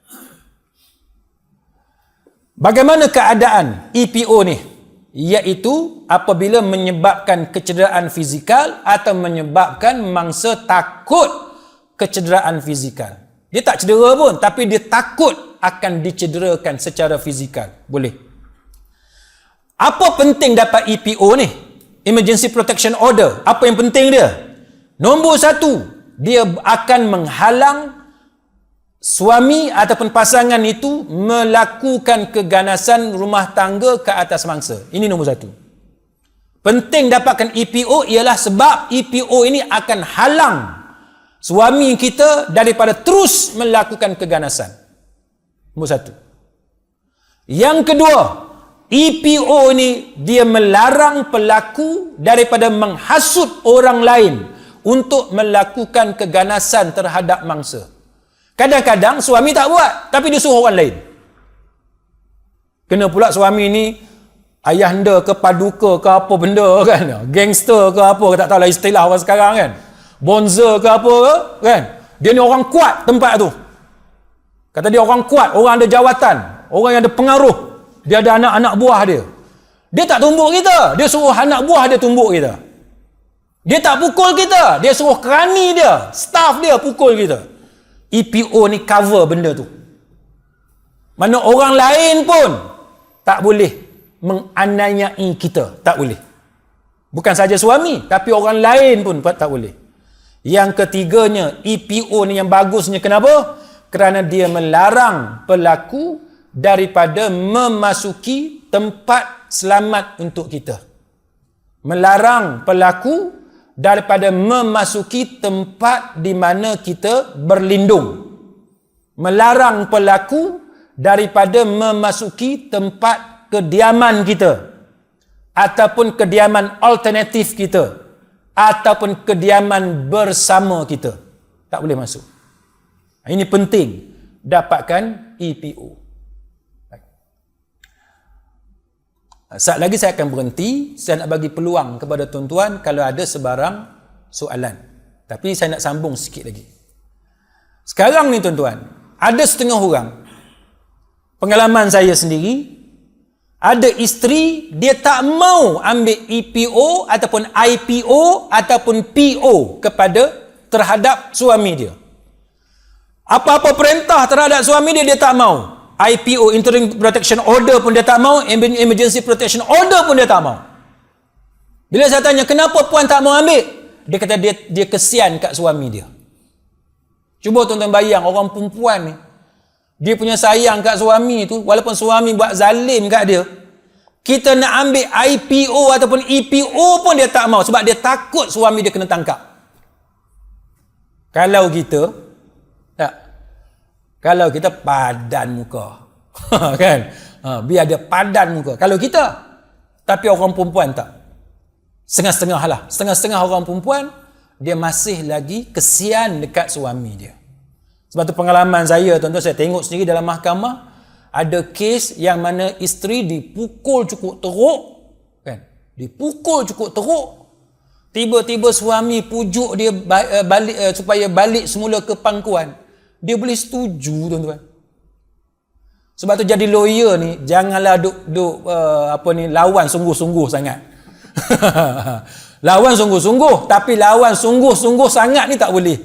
Bagaimana keadaan EPO ni? Iaitu apabila menyebabkan kecederaan fizikal atau menyebabkan mangsa takut kecederaan fizikal. Dia tak cedera pun, tapi dia takut akan dicederakan secara fizikal. Boleh. Apa penting dapat EPO ni? Emergency Protection Order. Apa yang penting dia? Nombor satu, dia akan menghalang suami ataupun pasangan itu melakukan keganasan rumah tangga ke atas mangsa. Ini nombor satu. Penting dapatkan EPO ialah sebab EPO ini akan halang suami kita daripada terus melakukan keganasan. Nombor satu. Yang kedua, EPO ini dia melarang pelaku daripada menghasut orang lain untuk melakukan keganasan terhadap mangsa. Kadang-kadang suami tak buat, tapi dia suruh orang lain. Kena pula suami ni ayahanda ke paduka ke apa benda kan, gangster ke apa, tak tahulah istilah orang sekarang kan, bonza ke apa kan. Dia ni orang kuat tempat tu. Kata dia orang kuat, orang ada jawatan, orang yang ada pengaruh. Dia ada anak-anak buah dia. Dia tak tumbuk kita, dia suruh anak buah dia tumbuk kita. Dia tak pukul kita, dia suruh kerani dia, staff dia pukul kita. EPO ni cover benda tu. Mana orang lain pun tak boleh menganiayai kita, tak boleh. Bukan saja suami, tapi orang lain pun tak boleh. Yang ketiganya, EPO ni yang bagusnya, kenapa? Kerana dia melarang pelaku daripada memasuki tempat selamat untuk kita. Melarang pelaku daripada memasuki tempat di mana kita berlindung. Melarang pelaku daripada memasuki tempat kediaman kita, ataupun kediaman alternatif kita, ataupun kediaman bersama kita. Tak boleh masuk. Ini penting, dapatkan EPO. Saat lagi saya akan berhenti. Saya nak bagi peluang kepada tuan-tuan kalau ada sebarang soalan. Tapi saya nak sambung sikit lagi. Sekarang ni tuan-tuan, ada setengah orang, pengalaman saya sendiri, ada isteri dia tak mau ambil EPO ataupun IPO ataupun PO terhadap suami dia. Apa-apa perintah terhadap suami dia, dia tak mau. IPO, Interim Protection Order pun dia tak mau, Emergency Protection Order pun dia tak mau. Bila saya tanya, kenapa puan tak mau ambil? Dia kata dia kesian kat suami dia. Cuba tuan-tuan bayang, orang perempuan ni, dia punya sayang kat suami tu, walaupun suami buat zalim kat dia, kita nak ambil IPO ataupun EPO pun dia tak mau, sebab dia takut suami dia kena tangkap. Kalau kita padan muka kan, biar dia padan muka kalau kita. Tapi orang perempuan tak, setengah-setengah lah. Setengah-setengah orang perempuan dia masih lagi kesian dekat suami dia. Sebab tu pengalaman saya, tuan-tuan, saya tengok sendiri dalam mahkamah, ada kes yang mana isteri dipukul cukup teruk kan, dipukul cukup teruk. Tiba-tiba suami pujuk dia balik supaya balik semula ke pangkuan. Dia boleh setuju, tuan-tuan. Sebab tu jadi lawyer ni, janganlah lawan sungguh-sungguh sangat. Lawan sungguh-sungguh, tapi lawan sungguh-sungguh sangat ni tak boleh.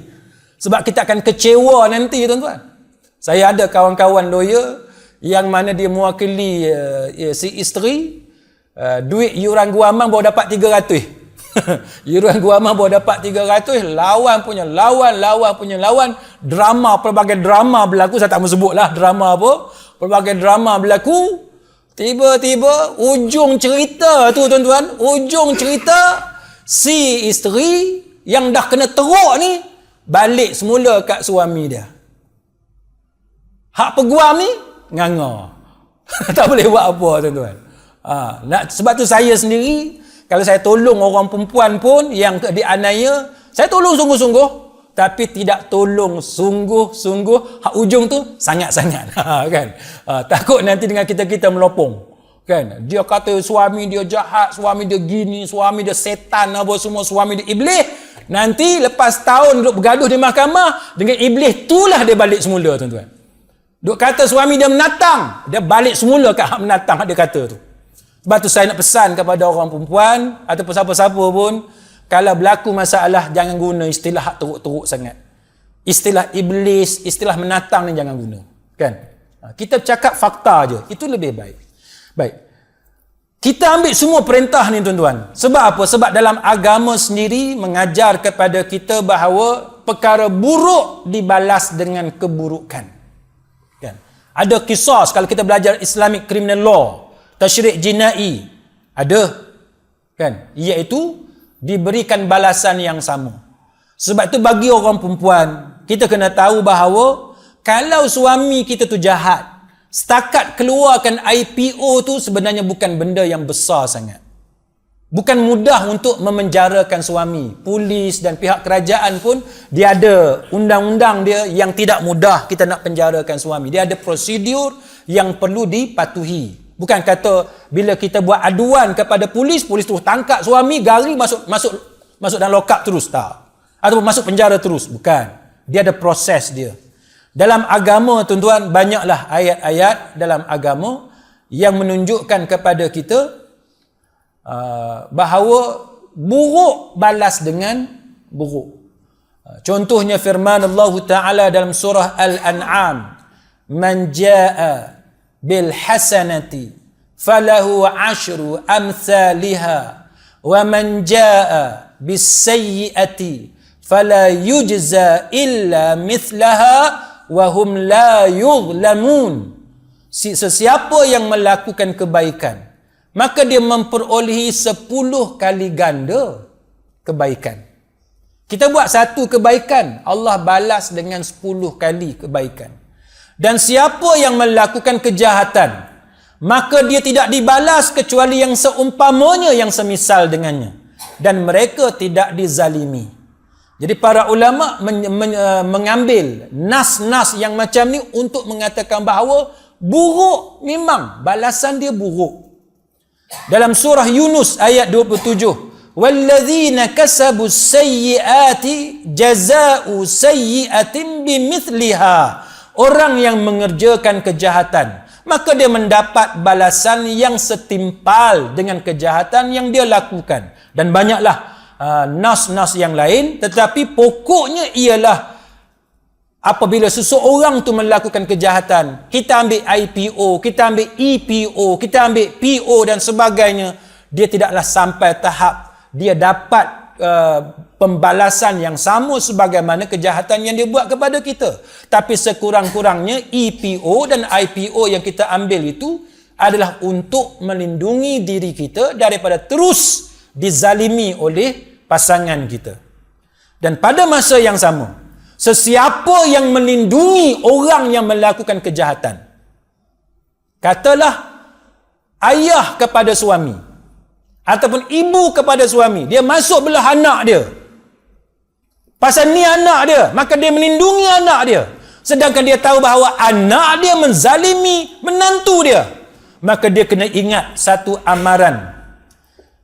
Sebab kita akan kecewa nanti, tuan-tuan. Saya ada kawan-kawan lawyer yang mana dia mewakili si isteri, duit yuran guaman baru dapat 300. Yuran guaman baru dapat 300, lawan punya lawan, drama, pelbagai drama berlaku. Saya tak mahu sebut lah drama apa, pelbagai drama berlaku. Tiba-tiba ujung cerita tu, tuan-tuan, ujung cerita, si isteri yang dah kena teruk ni balik semula kat suami dia. Hak peguam ni nganga. Tak boleh buat apa, tuan-tuan. Sebab tu saya sendiri, kalau saya tolong orang perempuan pun yang dianiaya, saya tolong sungguh-sungguh, tapi tidak tolong sungguh-sungguh. Hak ujung tu sangat-sangat. Kan? Takut nanti dengan kita melopong. Kan? Dia kata suami dia jahat, suami dia gini, suami dia setan, apa semua, suami dia iblis. Nanti lepas tahun duduk bergaduh di mahkamah, dengan iblis itulah dia balik semula, tuan-tuan. Duk kata suami dia menatang, dia balik semula kat hak menatang hak dia kata tu. Sebab tu saya nak pesan kepada orang perempuan ataupun siapa-siapa pun, kalau berlaku masalah, jangan guna istilah hak teruk-teruk sangat. Istilah iblis, istilah menatang ni jangan guna. Kan? Kita cakap fakta je, itu lebih baik. Baik. Kita ambil semua perintah ni, tuan-tuan. Sebab apa? Sebab dalam agama sendiri mengajar kepada kita bahawa perkara buruk dibalas dengan keburukan. Kan? Ada kisah kalau kita belajar Islamic Criminal Law, tasyrik jinai, ada kan, iaitu diberikan balasan yang sama. Sebab itu bagi orang perempuan, kita kena tahu bahawa kalau suami kita tu jahat, setakat keluarkan IPO tu sebenarnya bukan benda yang besar sangat. Bukan mudah untuk memenjarakan suami. Polis dan pihak kerajaan pun dia ada undang-undang dia yang tidak mudah kita nak penjarakan suami. Dia ada prosedur yang perlu dipatuhi. Bukan kata bila kita buat aduan kepada polis terus tangkap suami, gari masuk dalam lock up terus, tak. Ataupun masuk penjara terus, bukan. Dia ada proses dia. Dalam agama, tuan-tuan, banyaklah ayat-ayat dalam agama yang menunjukkan kepada kita bahawa buruk balas dengan buruk. Contohnya firman Allah Ta'ala dalam surah Al-An'am, man jaa bil hasanati falahu ashru amthaliha wa man jaa bisayyi'ati fala yujza illa mithlaha wa hum la yuzlamun. Sesiapa yang melakukan kebaikan, maka dia memperolehi 10 kali ganda kebaikan. Kita buat satu kebaikan, Allah balas dengan 10 kali kebaikan. Dan siapa yang melakukan kejahatan, maka dia tidak dibalas kecuali yang seumpamanya yang semisal dengannya. Dan mereka tidak dizalimi. Jadi para ulama mengambil nas-nas yang macam ni untuk mengatakan bahawa buruk memang, balasan dia buruk. Dalam surah Yunus ayat 27, وَالَّذِينَ كَسَبُوا السَّيِّئَاتِ جَزَاءُ سَيِّئَةٍ بِمِثْلِهَا. Orang yang mengerjakan kejahatan, maka dia mendapat balasan yang setimpal dengan kejahatan yang dia lakukan. Dan banyaklah nas-nas yang lain, tetapi pokoknya ialah apabila seseorang tu melakukan kejahatan, kita ambil IPO, kita ambil EPO, kita ambil PO dan sebagainya, dia tidaklah sampai tahap dia dapat pembalasan yang sama sebagaimana kejahatan yang dia buat kepada kita. Tapi sekurang-kurangnya EPO dan IPO yang kita ambil itu adalah untuk melindungi diri kita daripada terus dizalimi oleh pasangan kita. Dan pada masa yang sama, sesiapa yang melindungi orang yang melakukan kejahatan, katalah ayah kepada suami ataupun ibu kepada suami, dia masuk belah anak dia, pasal ni anak dia, maka dia melindungi anak dia, sedangkan dia tahu bahawa anak dia menzalimi menantu dia, maka dia kena ingat satu amaran.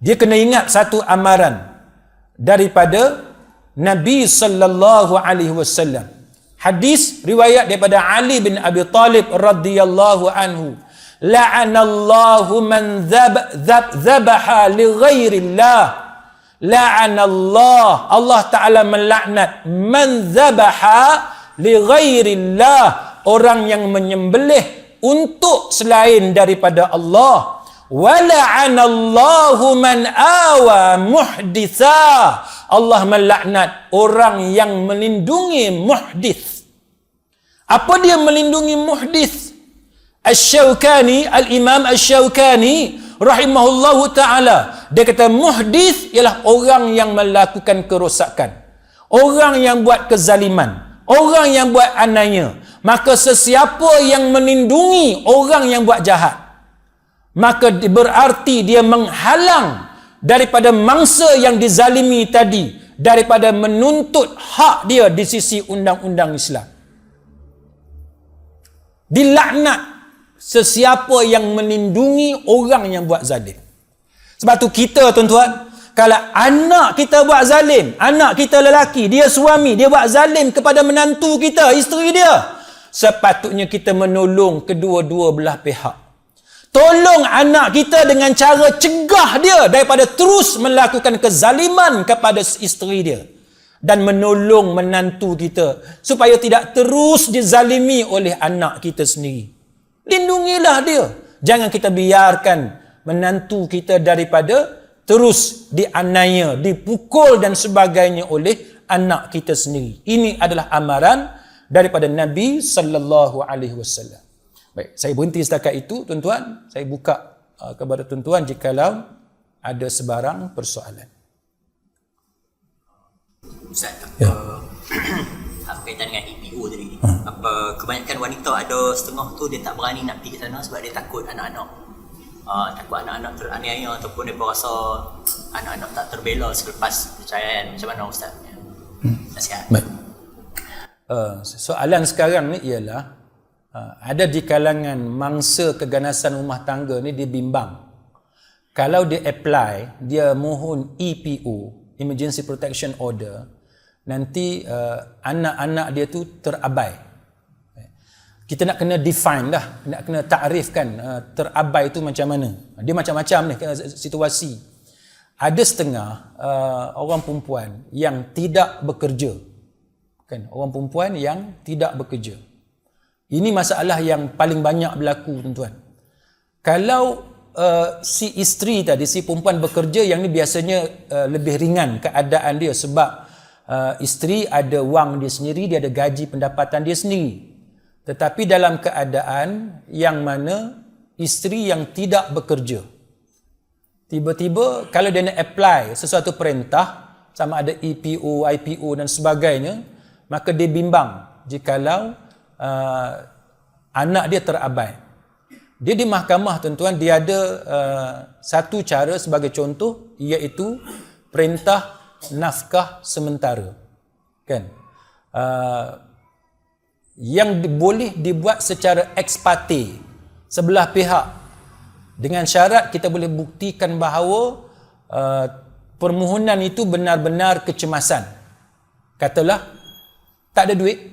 Dia kena ingat satu amaran daripada Nabi sallallahu alaihi wasallam. Hadis riwayat daripada Ali bin Abi Talib radhiyallahu anhu, la'anallahu man dzabaha li ghairillah. La'anallah, Allah Ta'ala melaknat man dzabaha li ghairillah, orang yang menyembelih untuk selain daripada Allah. Wa la'anallahu man awa muhditha, Allah melaknat orang yang melindungi muhdith. Apa dia melindungi muhdith? Asy-Syaukani, Al-Imam Asy-Syaukani rahimahullahu ta'ala, dia kata muhdith ialah orang yang melakukan kerosakan, orang yang buat kezaliman, orang yang buat anaya. Maka sesiapa yang melindungi orang yang buat jahat, maka berarti dia menghalang daripada mangsa yang dizalimi tadi daripada menuntut hak dia di sisi undang-undang Islam. Dilaknat sesiapa yang melindungi orang yang buat zalim. Sebab tu kita, tuan-tuan, kalau anak kita buat zalim, anak kita lelaki, dia suami, dia buat zalim kepada menantu kita, isteri dia, sepatutnya kita menolong kedua-dua belah pihak. Tolong anak kita dengan cara cegah dia daripada terus melakukan kezaliman kepada isteri dia, dan menolong menantu kita supaya tidak terus dizalimi oleh anak kita sendiri. Lindungilah dia. Jangan kita biarkan menantu kita daripada terus dianiaya, dipukul dan sebagainya oleh anak kita sendiri. Ini adalah amaran daripada Nabi sallallahu alaihi wasallam. Baik, saya berhenti setakat itu, tuan-tuan. Saya buka kepada tuan-tuan jikalau ada sebarang persoalan. Ustaz, berkaitan dengan EPO tadi, kebanyakan wanita ada setengah tu dia tak berani nak pergi ke sana sebab dia takut anak-anak, takut anak-anak teraniaya ataupun dia rasa anak-anak tak terbela selepas perceraian. Macam mana Ustaz? Nasihat. Baik. Soalan sekarang ni ialah ada di kalangan mangsa keganasan rumah tangga ni, dia bimbang kalau dia apply, dia mohon EPO, Emergency Protection Order, nanti anak-anak dia tu terabai. Kita nak kena define dah, nak kena takrifkan terabai tu macam mana. Dia macam-macam ni situasi. Ada setengah orang perempuan yang tidak bekerja, kan, orang perempuan yang tidak bekerja. Ini masalah yang paling banyak berlaku, tuan-tuan. Kalau si isteri tadi, si perempuan bekerja, yang ni biasanya lebih ringan keadaan dia sebab isteri ada wang dia sendiri, dia ada gaji pendapatan dia sendiri. Tetapi dalam keadaan yang mana isteri yang tidak bekerja, tiba-tiba kalau dia nak apply sesuatu perintah, sama ada EPO, IPO dan sebagainya, maka dia bimbang jikalau anak dia terabai. Dia di mahkamah, tuan-tuan, dia ada satu cara sebagai contoh, iaitu perintah nafkah sementara. Kan? Yang boleh dibuat secara ex parte, sebelah pihak, dengan syarat kita boleh buktikan bahawa permohonan itu benar-benar kecemasan. Katalah tak ada duit,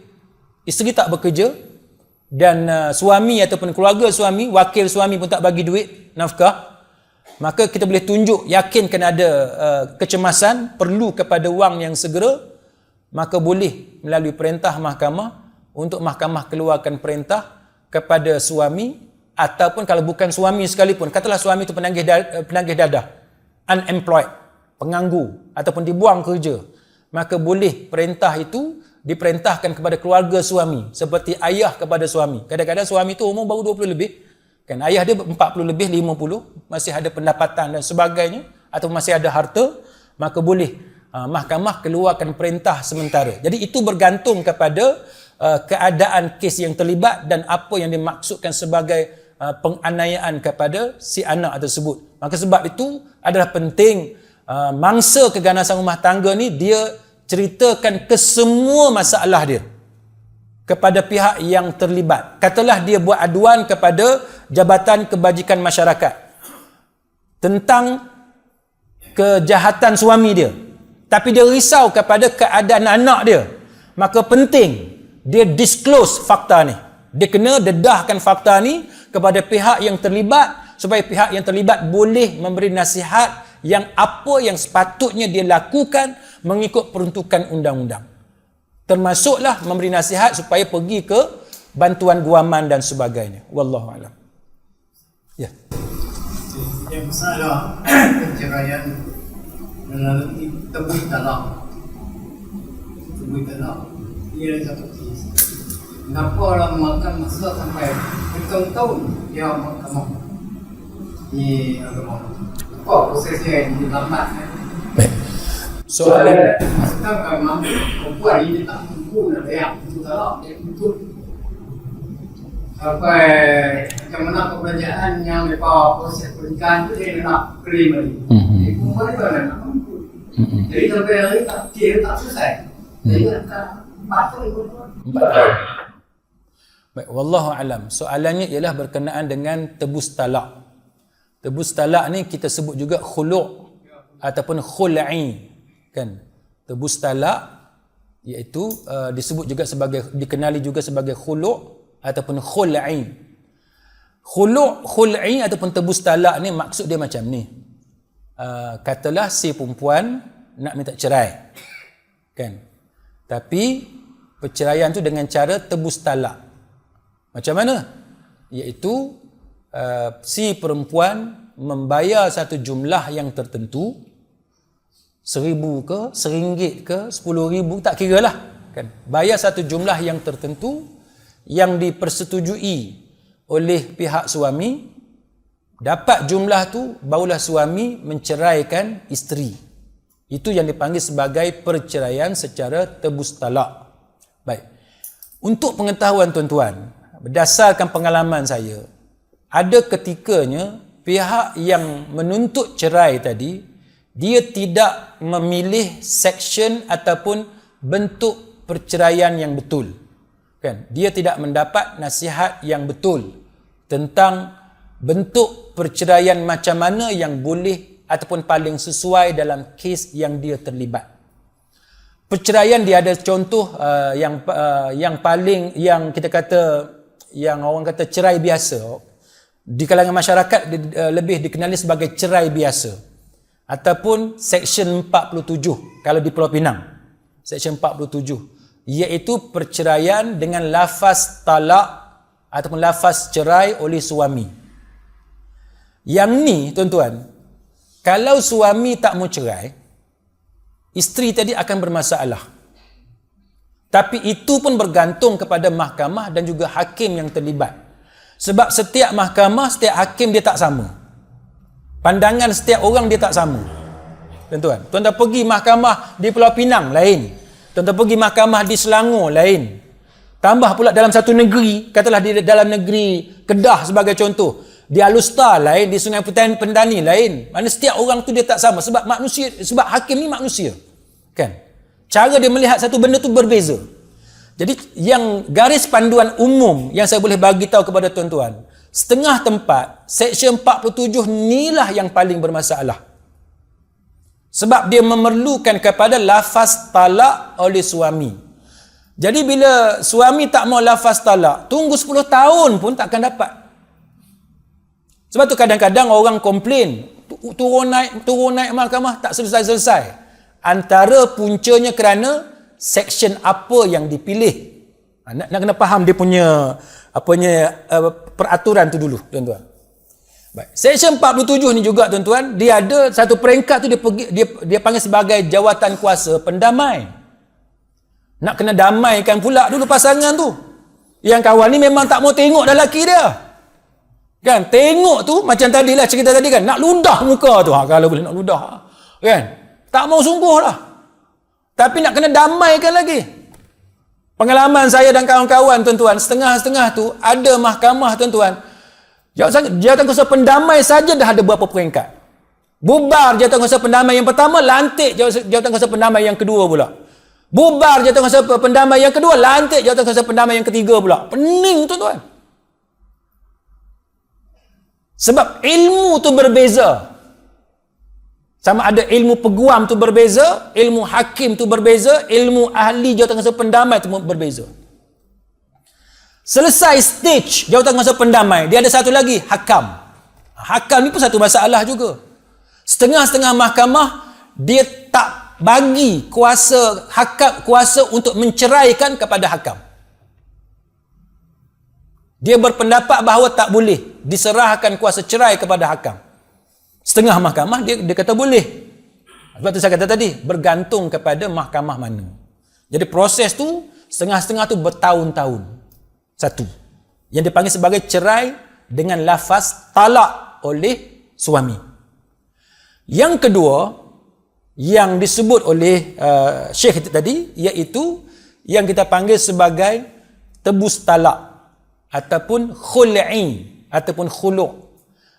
isteri tak bekerja, dan suami ataupun keluarga suami, wakil suami pun tak bagi duit nafkah, maka kita boleh tunjuk, yakinkan ada kecemasan, perlu kepada wang yang segera, maka boleh melalui perintah mahkamah untuk mahkamah keluarkan perintah kepada suami, ataupun kalau bukan suami sekalipun, katalah suami itu penagih dadah, unemployed, penganggur, ataupun dibuang kerja, maka boleh perintah itu diperintahkan kepada keluarga suami, seperti ayah kepada suami. Kadang-kadang suami tu umur baru 20 lebih, kan, ayah dia 40 lebih, 50, masih ada pendapatan dan sebagainya, atau masih ada harta, maka boleh mahkamah keluarkan perintah sementara. Jadi itu bergantung kepada keadaan kes yang terlibat dan apa yang dimaksudkan sebagai penganiayaan kepada si anak tersebut. Maka sebab itu adalah penting mangsa keganasan rumah tangga ni dia ceritakan kesemua masalah dia kepada pihak yang terlibat. Katalah dia buat aduan kepada Jabatan Kebajikan Masyarakat tentang kejahatan suami dia, tapi dia risau kepada keadaan anak dia, maka penting dia disclose fakta ni. Dia kena dedahkan fakta ni kepada pihak yang terlibat, supaya pihak yang terlibat boleh memberi nasihat yang apa yang sepatutnya dia lakukan mengikut peruntukan undang-undang. Termasuklah memberi nasihat supaya pergi ke bantuan guaman dan sebagainya. Wallahu a'lam. Ya. Yang masalah perceraian melalui tebus talak. Tebus talak. Ia adalah satu kes. Kenapa orang makan masa sampai bertahun-tahun dia mahkamah di agama? Apa prosesnya yang dilambat? Soalan Sedangkan perempuan ini tak mampu nak bayar untuk talak, dia tuntut sampai macam mana perbelanjaan yang mereka proses pernikahan tu dia nak claim lagi. Jadi perempuan itu nak mampu. Jadi sampai hari tak kira tak selesai. Jadi nak 4 tahun perempuan. 4 tahun. Baik, wallahu alam. Soalannya ialah berkenaan dengan tebus talak. Tebus talak ni kita sebut juga khulu' ataupun khul'i, kan? Tebus talak iaitu disebut juga sebagai, dikenali juga sebagai khulu' ataupun khul'i. Khul'i ataupun tebus talak ni maksud dia macam ni. Katalah si perempuan nak minta cerai, kan? Tapi perceraian tu dengan cara tebus talak. Macam mana? Iaitu si perempuan membayar satu jumlah yang tertentu, 1,000 ke, RM1 ke, 10,000, tak kira lah, kan? Bayar satu jumlah yang tertentu yang dipersetujui oleh pihak suami. Dapat jumlah tu, barulah suami menceraikan isteri. Itu yang dipanggil sebagai perceraian secara tebus talak. Baik. Untuk pengetahuan tuan-tuan, berdasarkan pengalaman saya, ada ketikanya pihak yang menuntut cerai tadi, dia tidak memilih section ataupun bentuk perceraian yang betul, kan? Dia tidak mendapat nasihat yang betul tentang bentuk perceraian macam mana yang boleh ataupun paling sesuai dalam kes yang dia terlibat. Perceraian dia ada contoh yang paling, yang kita kata, yang orang kata cerai biasa. Di kalangan masyarakat lebih dikenali sebagai cerai biasa ataupun Seksyen 47 kalau di Pulau Pinang. Seksyen 47 iaitu perceraian dengan lafaz talak ataupun lafaz cerai oleh suami. Yang ni tuan-tuan, kalau suami tak mau cerai, isteri tadi akan bermasalah. Tapi itu pun bergantung kepada mahkamah dan juga hakim yang terlibat. Sebab setiap mahkamah, setiap hakim dia tak sama. Pandangan setiap orang dia tak sama. Tuan-tuan, tuan-tuan pergi mahkamah di Pulau Pinang lain. Tuan-tuan pergi mahkamah di Selangor lain. Tambah pula dalam satu negeri, katalah di dalam negeri Kedah sebagai contoh, di Alustar lain, di Sungai Pendani lain. Mana setiap orang tu dia tak sama sebab manusia, sebab hakim ni manusia. Kan? Cara dia melihat satu benda tu berbeza. Jadi yang garis panduan umum yang saya boleh bagi tahu kepada tuan-tuan, setengah tempat Seksyen 47 inilah yang paling bermasalah. Sebab dia memerlukan kepada lafaz talak oleh suami. Jadi bila suami tak mau lafaz talak, tunggu 10 tahun pun takkan dapat. Sebab tu kadang-kadang orang komplain, turun naik mahkamah tak selesai-selesai. Antara puncanya kerana seksyen apa yang dipilih. Nak kena faham dia punya peraturan tu dulu, tuan-tuan. Baik. Seksyen 47 ni juga, tuan-tuan, dia ada satu peringkat tu dia panggil sebagai jawatan kuasa pendamai. Nak kena damaikan pula dulu pasangan tu. Yang kawan ni memang tak mau tengok dah lelaki dia. Kan? Tengok tu macam tadilah cerita tadi kan, nak ludah muka tu. Kalau boleh nak ludah. Kan? Tak mau sungguh lah. Tapi nak kena damaikan lagi. Pengalaman saya dan kawan-kawan, tuan-tuan, setengah-setengah tu ada mahkamah, tuan-tuan. Jawatan kuasa pendamai saja dah ada berapa peringkat. Bubar jawatan kuasa pendamai yang pertama, lantik jawatan kuasa pendamai yang kedua pula. Bubar jawatan kuasa pendamai yang kedua, lantik jawatan kuasa pendamai yang ketiga pula. Pening, tuan-tuan. Sebab ilmu tu berbeza. Sama ada ilmu peguam tu berbeza, ilmu hakim tu berbeza, ilmu ahli jawatan kuasa pendamai tu berbeza. Selesai stage jawatan kuasa pendamai, dia ada satu lagi, hakam. Hakam ni pun satu masalah juga. Setengah-setengah mahkamah dia tak bagi kuasa untuk menceraikan kepada hakam. Dia berpendapat bahawa tak boleh diserahkan kuasa cerai kepada hakam. Setengah mahkamah dia kata boleh. Sebab tu saya kata tadi, bergantung kepada mahkamah mana. Jadi proses tu setengah-setengah tu bertahun-tahun. Satu. Yang dipanggil sebagai cerai dengan lafaz talak oleh suami. Yang kedua yang disebut oleh Syekh tadi, iaitu yang kita panggil sebagai tebus talak ataupun khul'i ataupun khulu'.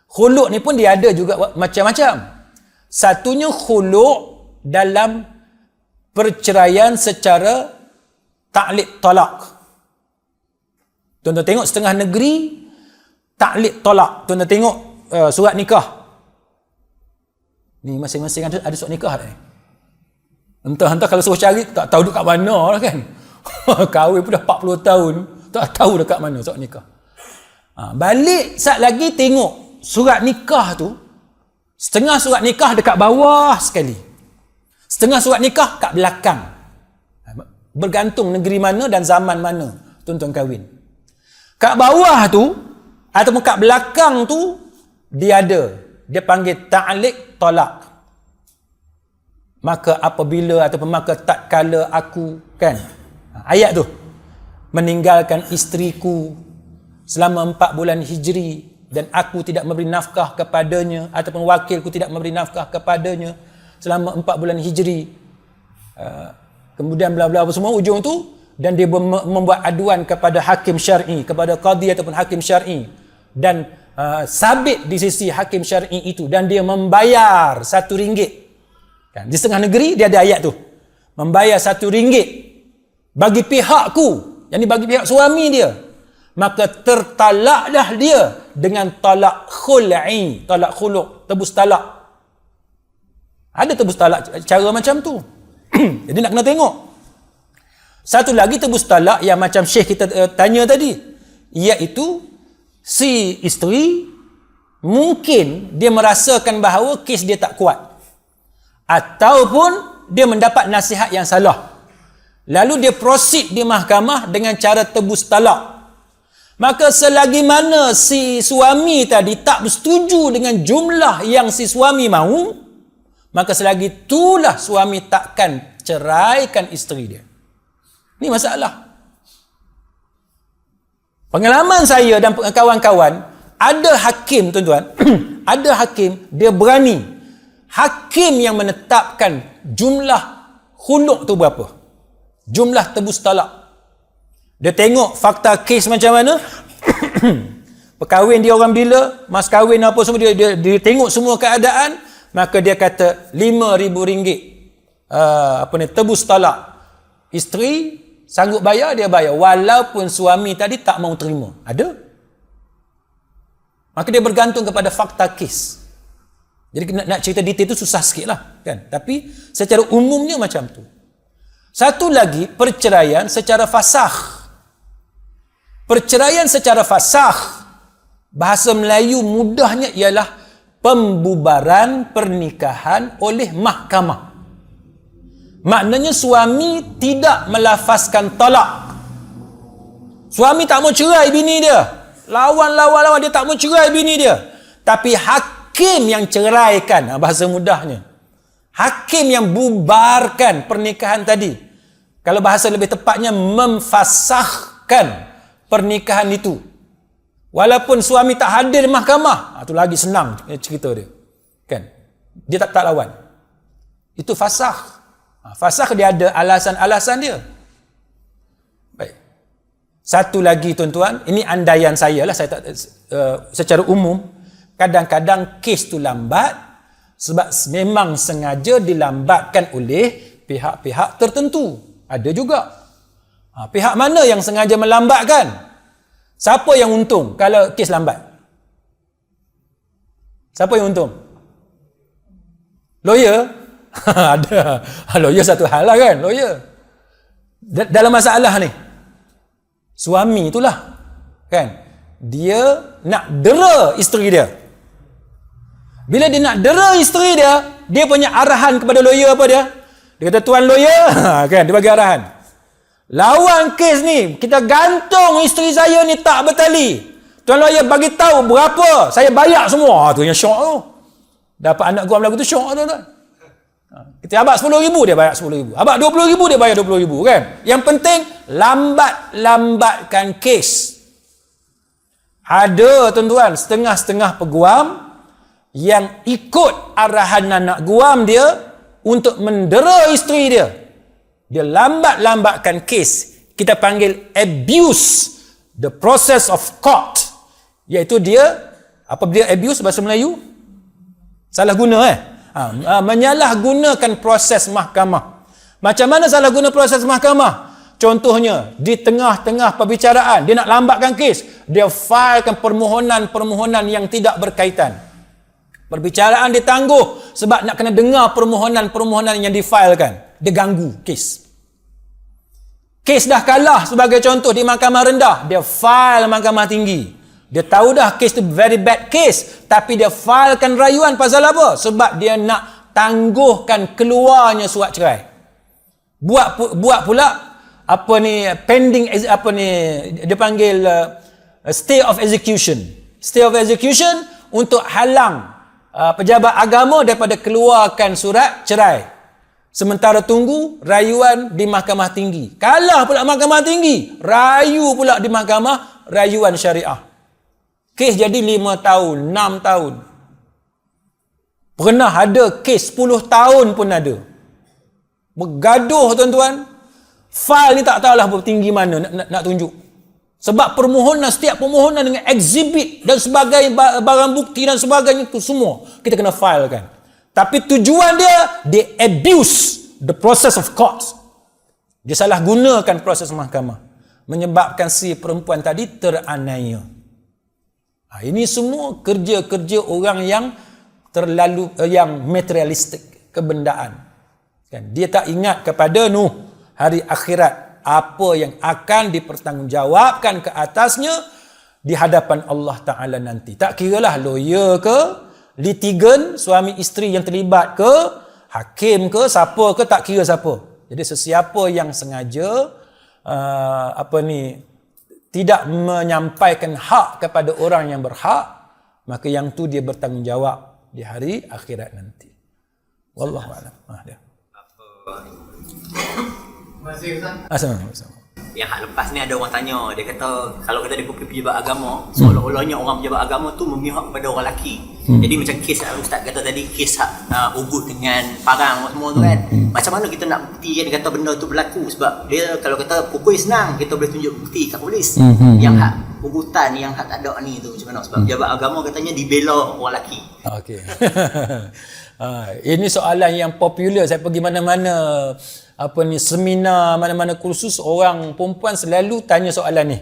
Khulu' ni pun dia ada juga macam-macam. Satunya khulu' dalam perceraian secara ta'liq talak. Tuan-tuan tengok setengah negeri ta'liq talak. Tuan-tuan tengok surat nikah. Ni masing-masing ada surat nikah dah. Entah kalau suruh cari tak tahu dekat mana lah kan. Kahwin pun dah 40 tahun tak tahu dekat mana surat nikah. Balik sat lagi tengok surat nikah tu, setengah surat nikah dekat bawah sekali. Setengah surat nikah kat belakang. Bergantung negeri mana dan zaman mana tuan-tuan kahwin. Kat bawah tu ataupun kat belakang tu dia panggil ta'liq talak. Maka apabila ataupun maka tak kala aku, kan, ayat tu, meninggalkan isteriku selama 4 bulan hijri dan aku tidak memberi nafkah kepadanya ataupun wakilku tidak memberi nafkah kepadanya selama 4 bulan hijri. Kemudian bla bla semua ujung tu, dan dia membuat aduan kepada hakim syar'i, kepada qadi ataupun hakim syar'i, dan sabit di sisi hakim syar'i itu, dan dia membayar RM1. Kan, di setengah negeri dia ada ayat tu. Membayar RM1 bagi pihakku, yakni bagi pihak suami dia. Maka tertalaklah dia dengan talak khul'i, talak khulu', tebus talak. Ada tebus talak cara macam tu. Jadi nak kena tengok. Satu lagi tebus talak yang macam Syekh kita tanya tadi, iaitu si isteri mungkin dia merasakan bahawa kes dia tak kuat, ataupun dia mendapat nasihat yang salah, lalu dia proceed di mahkamah dengan cara tebus talak. Maka selagi mana si suami tadi tak bersetuju dengan jumlah yang si suami mahu, maka selagi itulah suami takkan ceraikan isteri dia. Ini masalah. Pengalaman saya dan kawan-kawan, ada hakim tuan-tuan, ada hakim dia berani. Hakim yang menetapkan jumlah khuluk tu berapa. Jumlah tebus talak. Dia tengok fakta kes macam mana. Perkahwin dia orang bila, mas kahwin apa semua, dia tengok semua keadaan, maka dia kata RM5,000 tebus talak. Isteri sanggup bayar, dia bayar walaupun suami tadi tak mau terima. Ada. Maka dia bergantung kepada fakta kes. Jadi nak cerita detail tu susah sikit lah kan? Tapi secara umumnya macam tu. Satu lagi, perceraian secara fasakh. Perceraian secara fasakh, bahasa Melayu mudahnya ialah pembubaran pernikahan oleh mahkamah. Maknanya suami tidak melafazkan talak. Suami tak mau cerai bini dia. Lawan, dia tak mau cerai bini dia. Tapi hakim yang ceraikan, bahasa mudahnya. Hakim yang bubarkan pernikahan tadi. Kalau bahasa lebih tepatnya, memfasahkan pernikahan itu. Walaupun suami tak hadir di mahkamah, itu lagi senang cerita dia. Kan? Dia tak lawan. Itu fasakh. Fasakh dia ada alasan-alasan dia. Baik. Satu lagi tuan-tuan, ini andaian saya lah, saya tak, secara umum, kadang-kadang kes tu lambat sebab memang sengaja dilambatkan oleh pihak-pihak tertentu. Ada juga. Pihak mana yang sengaja melambatkan? Siapa yang untung kalau kes lambat? Siapa yang untung? Lawyer? Ada. Lawyer satu hal lah kan, lawyer. Dalam masalah ni, suami itulah kan, dia nak dera isteri dia. Bila dia nak dera isteri dia, dia punya arahan kepada lawyer apa dia? Dia kata, tuan lawyer, kan, dia bagi arahan. Lawan kes ni, kita gantung isteri saya ni tak bertali. Tuan lawyer bagi tahu berapa, saya bayar semua. Tu yang syok tu. Dapat anak gua Melayu tu syok tu tuan. Kita abang RM10,000 dia bayar RM10,000. Abang RM20,000 dia bayar RM20,000 kan. Yang penting lambatkan kes. Ada tuan-tuan setengah-setengah peguam yang ikut arahan anak guam dia untuk mendera isteri dia. Dia lambatkan kes. Kita panggil abuse the process of court. Iaitu dia, apa dia abuse bahasa Melayu? Salah guna menyalahgunakan proses mahkamah. Macam mana salah guna proses mahkamah? Contohnya, di tengah-tengah perbicaraan, dia nak lambatkan kes, dia filekan permohonan-permohonan yang tidak berkaitan. Perbicaraan ditangguh sebab nak kena dengar permohonan-permohonan yang difilekan. Dia ganggu kes. Kes dah kalah sebagai contoh di mahkamah rendah, dia file mahkamah tinggi. Dia tahu dah kes tu very bad case, tapi dia filekan rayuan pasal apa? Sebab dia nak tangguhkan keluarnya surat cerai. Buat pula pending dia panggil stay of execution. Stay of execution untuk halang pejabat agama daripada keluarkan surat cerai. Sementara tunggu rayuan di mahkamah tinggi. Kalah pula mahkamah tinggi, rayu pula di mahkamah rayuan syariah. Kes jadi 5 tahun, 6 tahun. Pernah ada kes 10 tahun pun ada. Bergaduh tuan-tuan. File ni tak tahulah bertinggi mana nak tunjuk. Sebab setiap permohonan dengan exhibit dan sebagainya, barang bukti dan sebagainya itu semua kita kena filekan. Tapi tujuan dia abuse the process of court. Dia salah gunakan proses mahkamah. Menyebabkan si perempuan tadi teraniaya. Ini semua kerja-kerja orang yang yang materialistik, kebendaan. Kan? Dia tak ingat kepada hari akhirat, apa yang akan dipertanggungjawabkan ke atasnya di hadapan Allah Ta'ala nanti. Tak kiralah lawyer ke, litigan, suami isteri yang terlibat ke, hakim ke, siapa ke, tak kira siapa. Jadi sesiapa yang sengaja tidak menyampaikan hak kepada orang yang berhak, maka yang tu dia bertanggungjawab di hari akhirat nanti. Wallahu a'lam. Masih Ustaz? Assalamualaikum. Yang hak lepas ni ada orang tanya, dia kata kalau kita di pejabat agama, seolah-olahnya orang pejabat agama tu memihak kepada orang lelaki. Jadi macam kes Ustaz kata tadi, kes ugut dengan parang semua tu kan. Macam mana kita nak bukti kan, dia kata benda tu berlaku, sebab dia kalau kata pukul senang, kita boleh tunjuk bukti kat polis. Yang hak ugutan, yang hak tak ada ni tu macam mana, sebab pejabat agama katanya dibela orang lelaki. Okey. Ini soalan yang popular. Saya pergi mana-mana seminar, mana-mana kursus, orang perempuan selalu tanya soalan ni.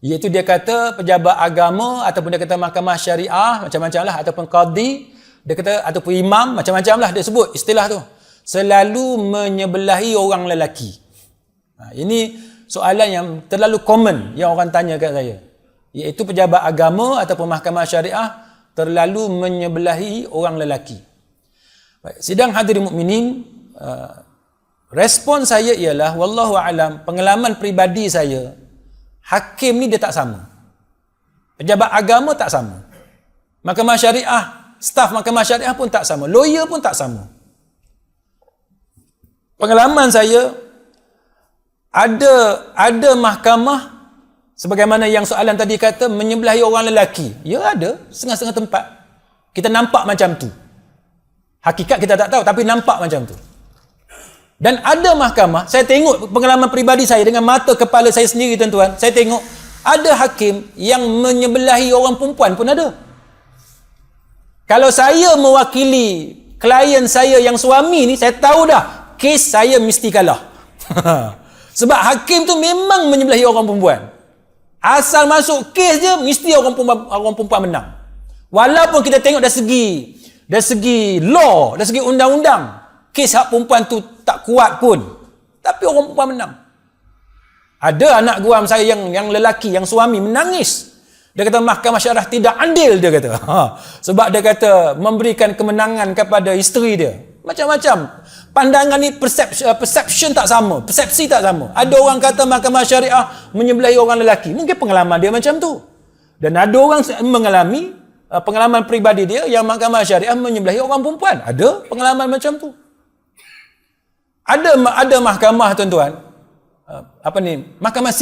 Iaitu dia kata pejabat agama ataupun dia kata mahkamah syariah macam-macam lah, ataupun qadi, dia kata ataupun imam, macam-macam lah dia sebut istilah tu, selalu menyebelahi orang lelaki. Ini soalan yang terlalu common yang orang tanya kat saya. Iaitu pejabat agama ataupun mahkamah syariah terlalu menyebelahi orang lelaki. Baik, sidang hadirin mukminin, respon saya ialah wallahu alam, pengalaman peribadi saya, hakim ni dia tak sama, pejabat agama tak sama, mahkamah syariah, staf mahkamah syariah pun tak sama, lawyer pun tak sama. Pengalaman saya, ada mahkamah sebagaimana yang soalan tadi kata menyebelahi orang lelaki. Ya, ada setengah-setengah tempat kita nampak macam tu. Hakikat kita tak tahu, tapi nampak macam tu. Dan ada mahkamah, saya tengok pengalaman peribadi saya dengan mata kepala saya sendiri tuan-tuan, saya tengok ada hakim yang menyebelahi orang perempuan pun ada. Kalau saya mewakili klien saya yang suami ni, saya tahu dah kes saya mesti kalah. Sebab hakim tu memang menyebelahi orang perempuan. Asal masuk kes je mesti orang perempuan menang. Walaupun kita tengok dari segi law, dari segi undang-undang, kes hak perempuan tu tak kuat pun, tapi orang perempuan menang. Ada anak guam saya yang lelaki, yang suami menangis. Dia kata mahkamah syariah tidak adil, dia kata. Sebab dia kata memberikan kemenangan kepada isteri dia. Macam-macam. Pandangan ni perception tak sama, persepsi tak sama. Ada orang kata mahkamah syariah menyebelahi orang lelaki. Mungkin pengalaman dia macam tu. Dan ada orang mengalami pengalaman peribadi dia yang mahkamah syariah menyebelahi orang perempuan. Ada pengalaman macam tu. Ada mahkamah tuan-tuan, mahkamah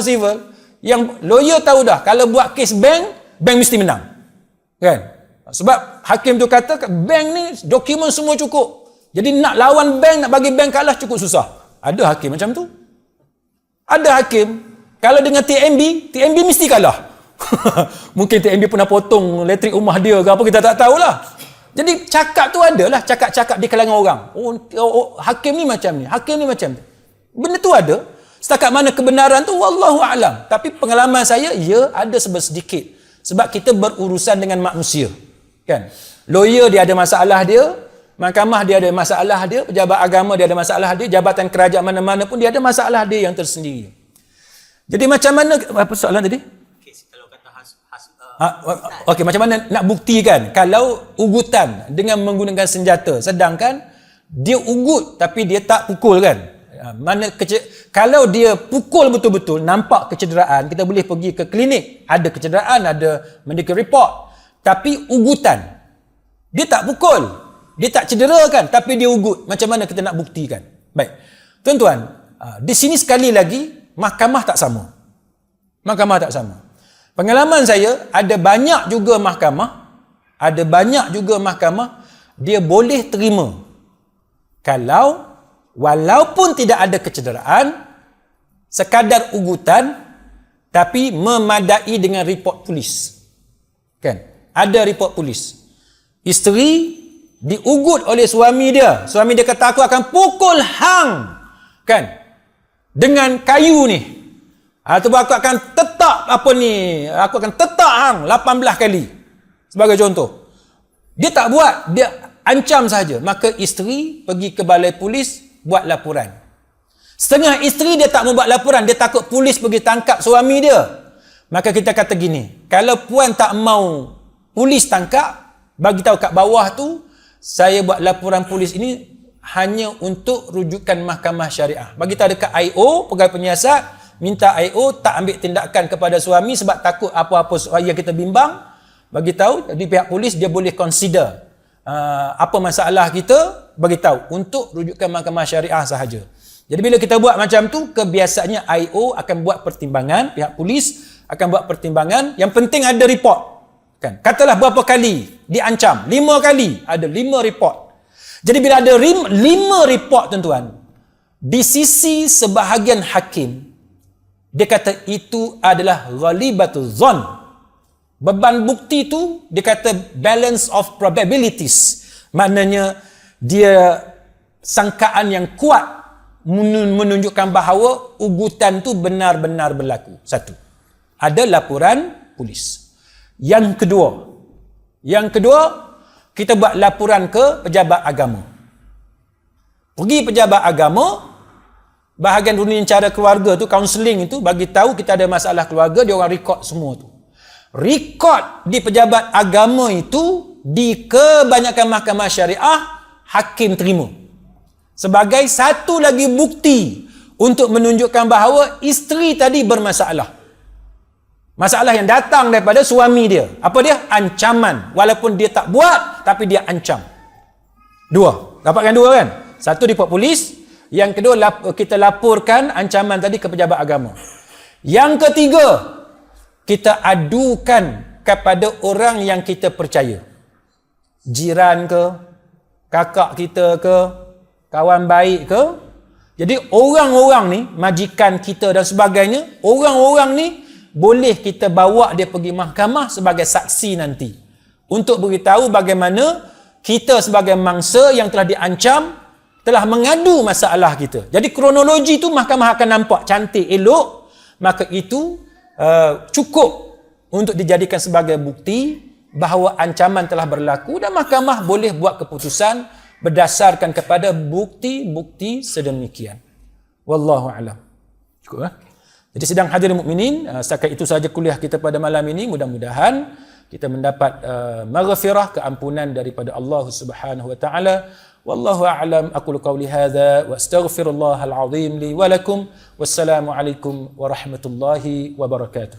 civil yang lawyer tahu dah kalau buat kes bank mesti menang. Kan? Sebab hakim tu kata bank ni dokumen semua cukup. Jadi nak lawan bank, nak bagi bank kalah cukup susah. Ada hakim macam tu. Ada hakim kalau dengan TMB mesti kalah. Mungkin TMB pernah potong elektrik rumah dia ke apa, kita tak tahulah. Jadi cakap tu adalah cakap-cakap di kalangan orang. Hakim ni macam ni, hakim ni macam ni. Benda tu ada. Setakat mana kebenaran tu wallahu a'lam. Tapi pengalaman saya, ya ada sedikit. Sebab kita berurusan dengan manusia. Kan? Lawyer dia ada masalah dia, mahkamah dia ada masalah dia, pejabat agama dia ada masalah dia, jabatan kerajaan mana-mana pun dia ada masalah dia yang tersendiri. Jadi macam mana, apa soalan tadi? Okey, macam mana nak buktikan kalau ugutan dengan menggunakan senjata, sedangkan dia ugut tapi dia tak pukul kan? Kalau dia pukul betul-betul, nampak kecederaan, kita boleh pergi ke klinik, ada kecederaan, ada medical report. Tapi ugutan, dia tak pukul, dia tak cederakan, tapi dia ugut. Macam mana kita nak buktikan? Baik, tuan-tuan, di sini sekali lagi mahkamah tak sama. Mahkamah tak sama. Pengalaman saya, ada banyak juga mahkamah dia boleh terima kalau walaupun tidak ada kecederaan, sekadar ugutan, tapi memadai dengan report polis. Kan? Ada report polis. Isteri diugut oleh suami dia. Suami dia kata aku akan pukul hang. Kan? Dengan kayu ni. Atau aku akan tetak hang 18 kali. Sebagai contoh. Dia tak buat, dia ancam saja. Maka isteri pergi ke balai polis buat laporan. Setengah isteri dia tak mau buat laporan, dia takut polis pergi tangkap suami dia. Maka kita kata gini, kalau puan tak mau polis tangkap, bagi tahu kat bawah tu, saya buat laporan polis ini hanya untuk rujukan mahkamah syariah. Bagi tahu dekat IO, pegawai penyiasat, minta IO tak ambil tindakan kepada suami sebab takut apa-apa yang kita bimbang, bagi tahu. Jadi pihak polis dia boleh consider apa masalah kita, bagi tahu untuk rujukan mahkamah syariah sahaja. Jadi bila kita buat macam tu, kebiasaannya IO akan buat pertimbangan, pihak polis akan buat pertimbangan. Yang penting ada report. Kan? Katalah berapa kali diancam? 5 kali, ada 5 report. Jadi bila ada 5 report tuan-tuan, di sisi sebahagian hakim, dia kata itu adalah ghalibatul zon. Beban bukti tu dia kata balance of probabilities. Maknanya dia sangkaan yang kuat menunjukkan bahawa ugutan tu benar-benar berlaku. Satu, ada laporan polis. Yang kedua, kita buat laporan ke pejabat agama. Pergi pejabat agama, bahagian rujukan keluarga tu, kaunseling itu, bagi tahu kita ada masalah keluarga, dia orang rekod semua tu. Rekod di pejabat agama itu, di kebanyakan mahkamah syariah, hakim terima sebagai satu lagi bukti untuk menunjukkan bahawa isteri tadi bermasalah. Masalah yang datang daripada suami dia. Apa dia? Ancaman. Walaupun dia tak buat, tapi dia ancam. 2. Dapatkan 2 kan? Satu report polis. Yang kedua, kita laporkan ancaman tadi ke pejabat agama. Yang ketiga, kita adukan kepada orang yang kita percaya. Jiran ke? Kakak kita ke? Kawan baik ke? Jadi orang-orang ni, majikan kita dan sebagainya, orang-orang ni boleh kita bawa dia pergi mahkamah sebagai saksi nanti untuk beritahu bagaimana kita sebagai mangsa yang telah diancam telah mengadu masalah kita. Jadi kronologi tu mahkamah akan nampak cantik, elok, maka itu cukup untuk dijadikan sebagai bukti bahawa ancaman telah berlaku dan mahkamah boleh buat keputusan berdasarkan kepada bukti-bukti sedemikian. Wallahu a'lam. Cukup. Jadi sidang hadirin mukminin, setakat itu saja kuliah kita pada malam ini. Mudah-mudahan kita mendapat maghfirah, keampunan daripada Allah Subhanahu wa taala. Wallahu a'lam. Aqulu qawli hadza wa astaghfirullahal azim li wa lakum. Wassalamu alaikum warahmatullahi wabarakatuh.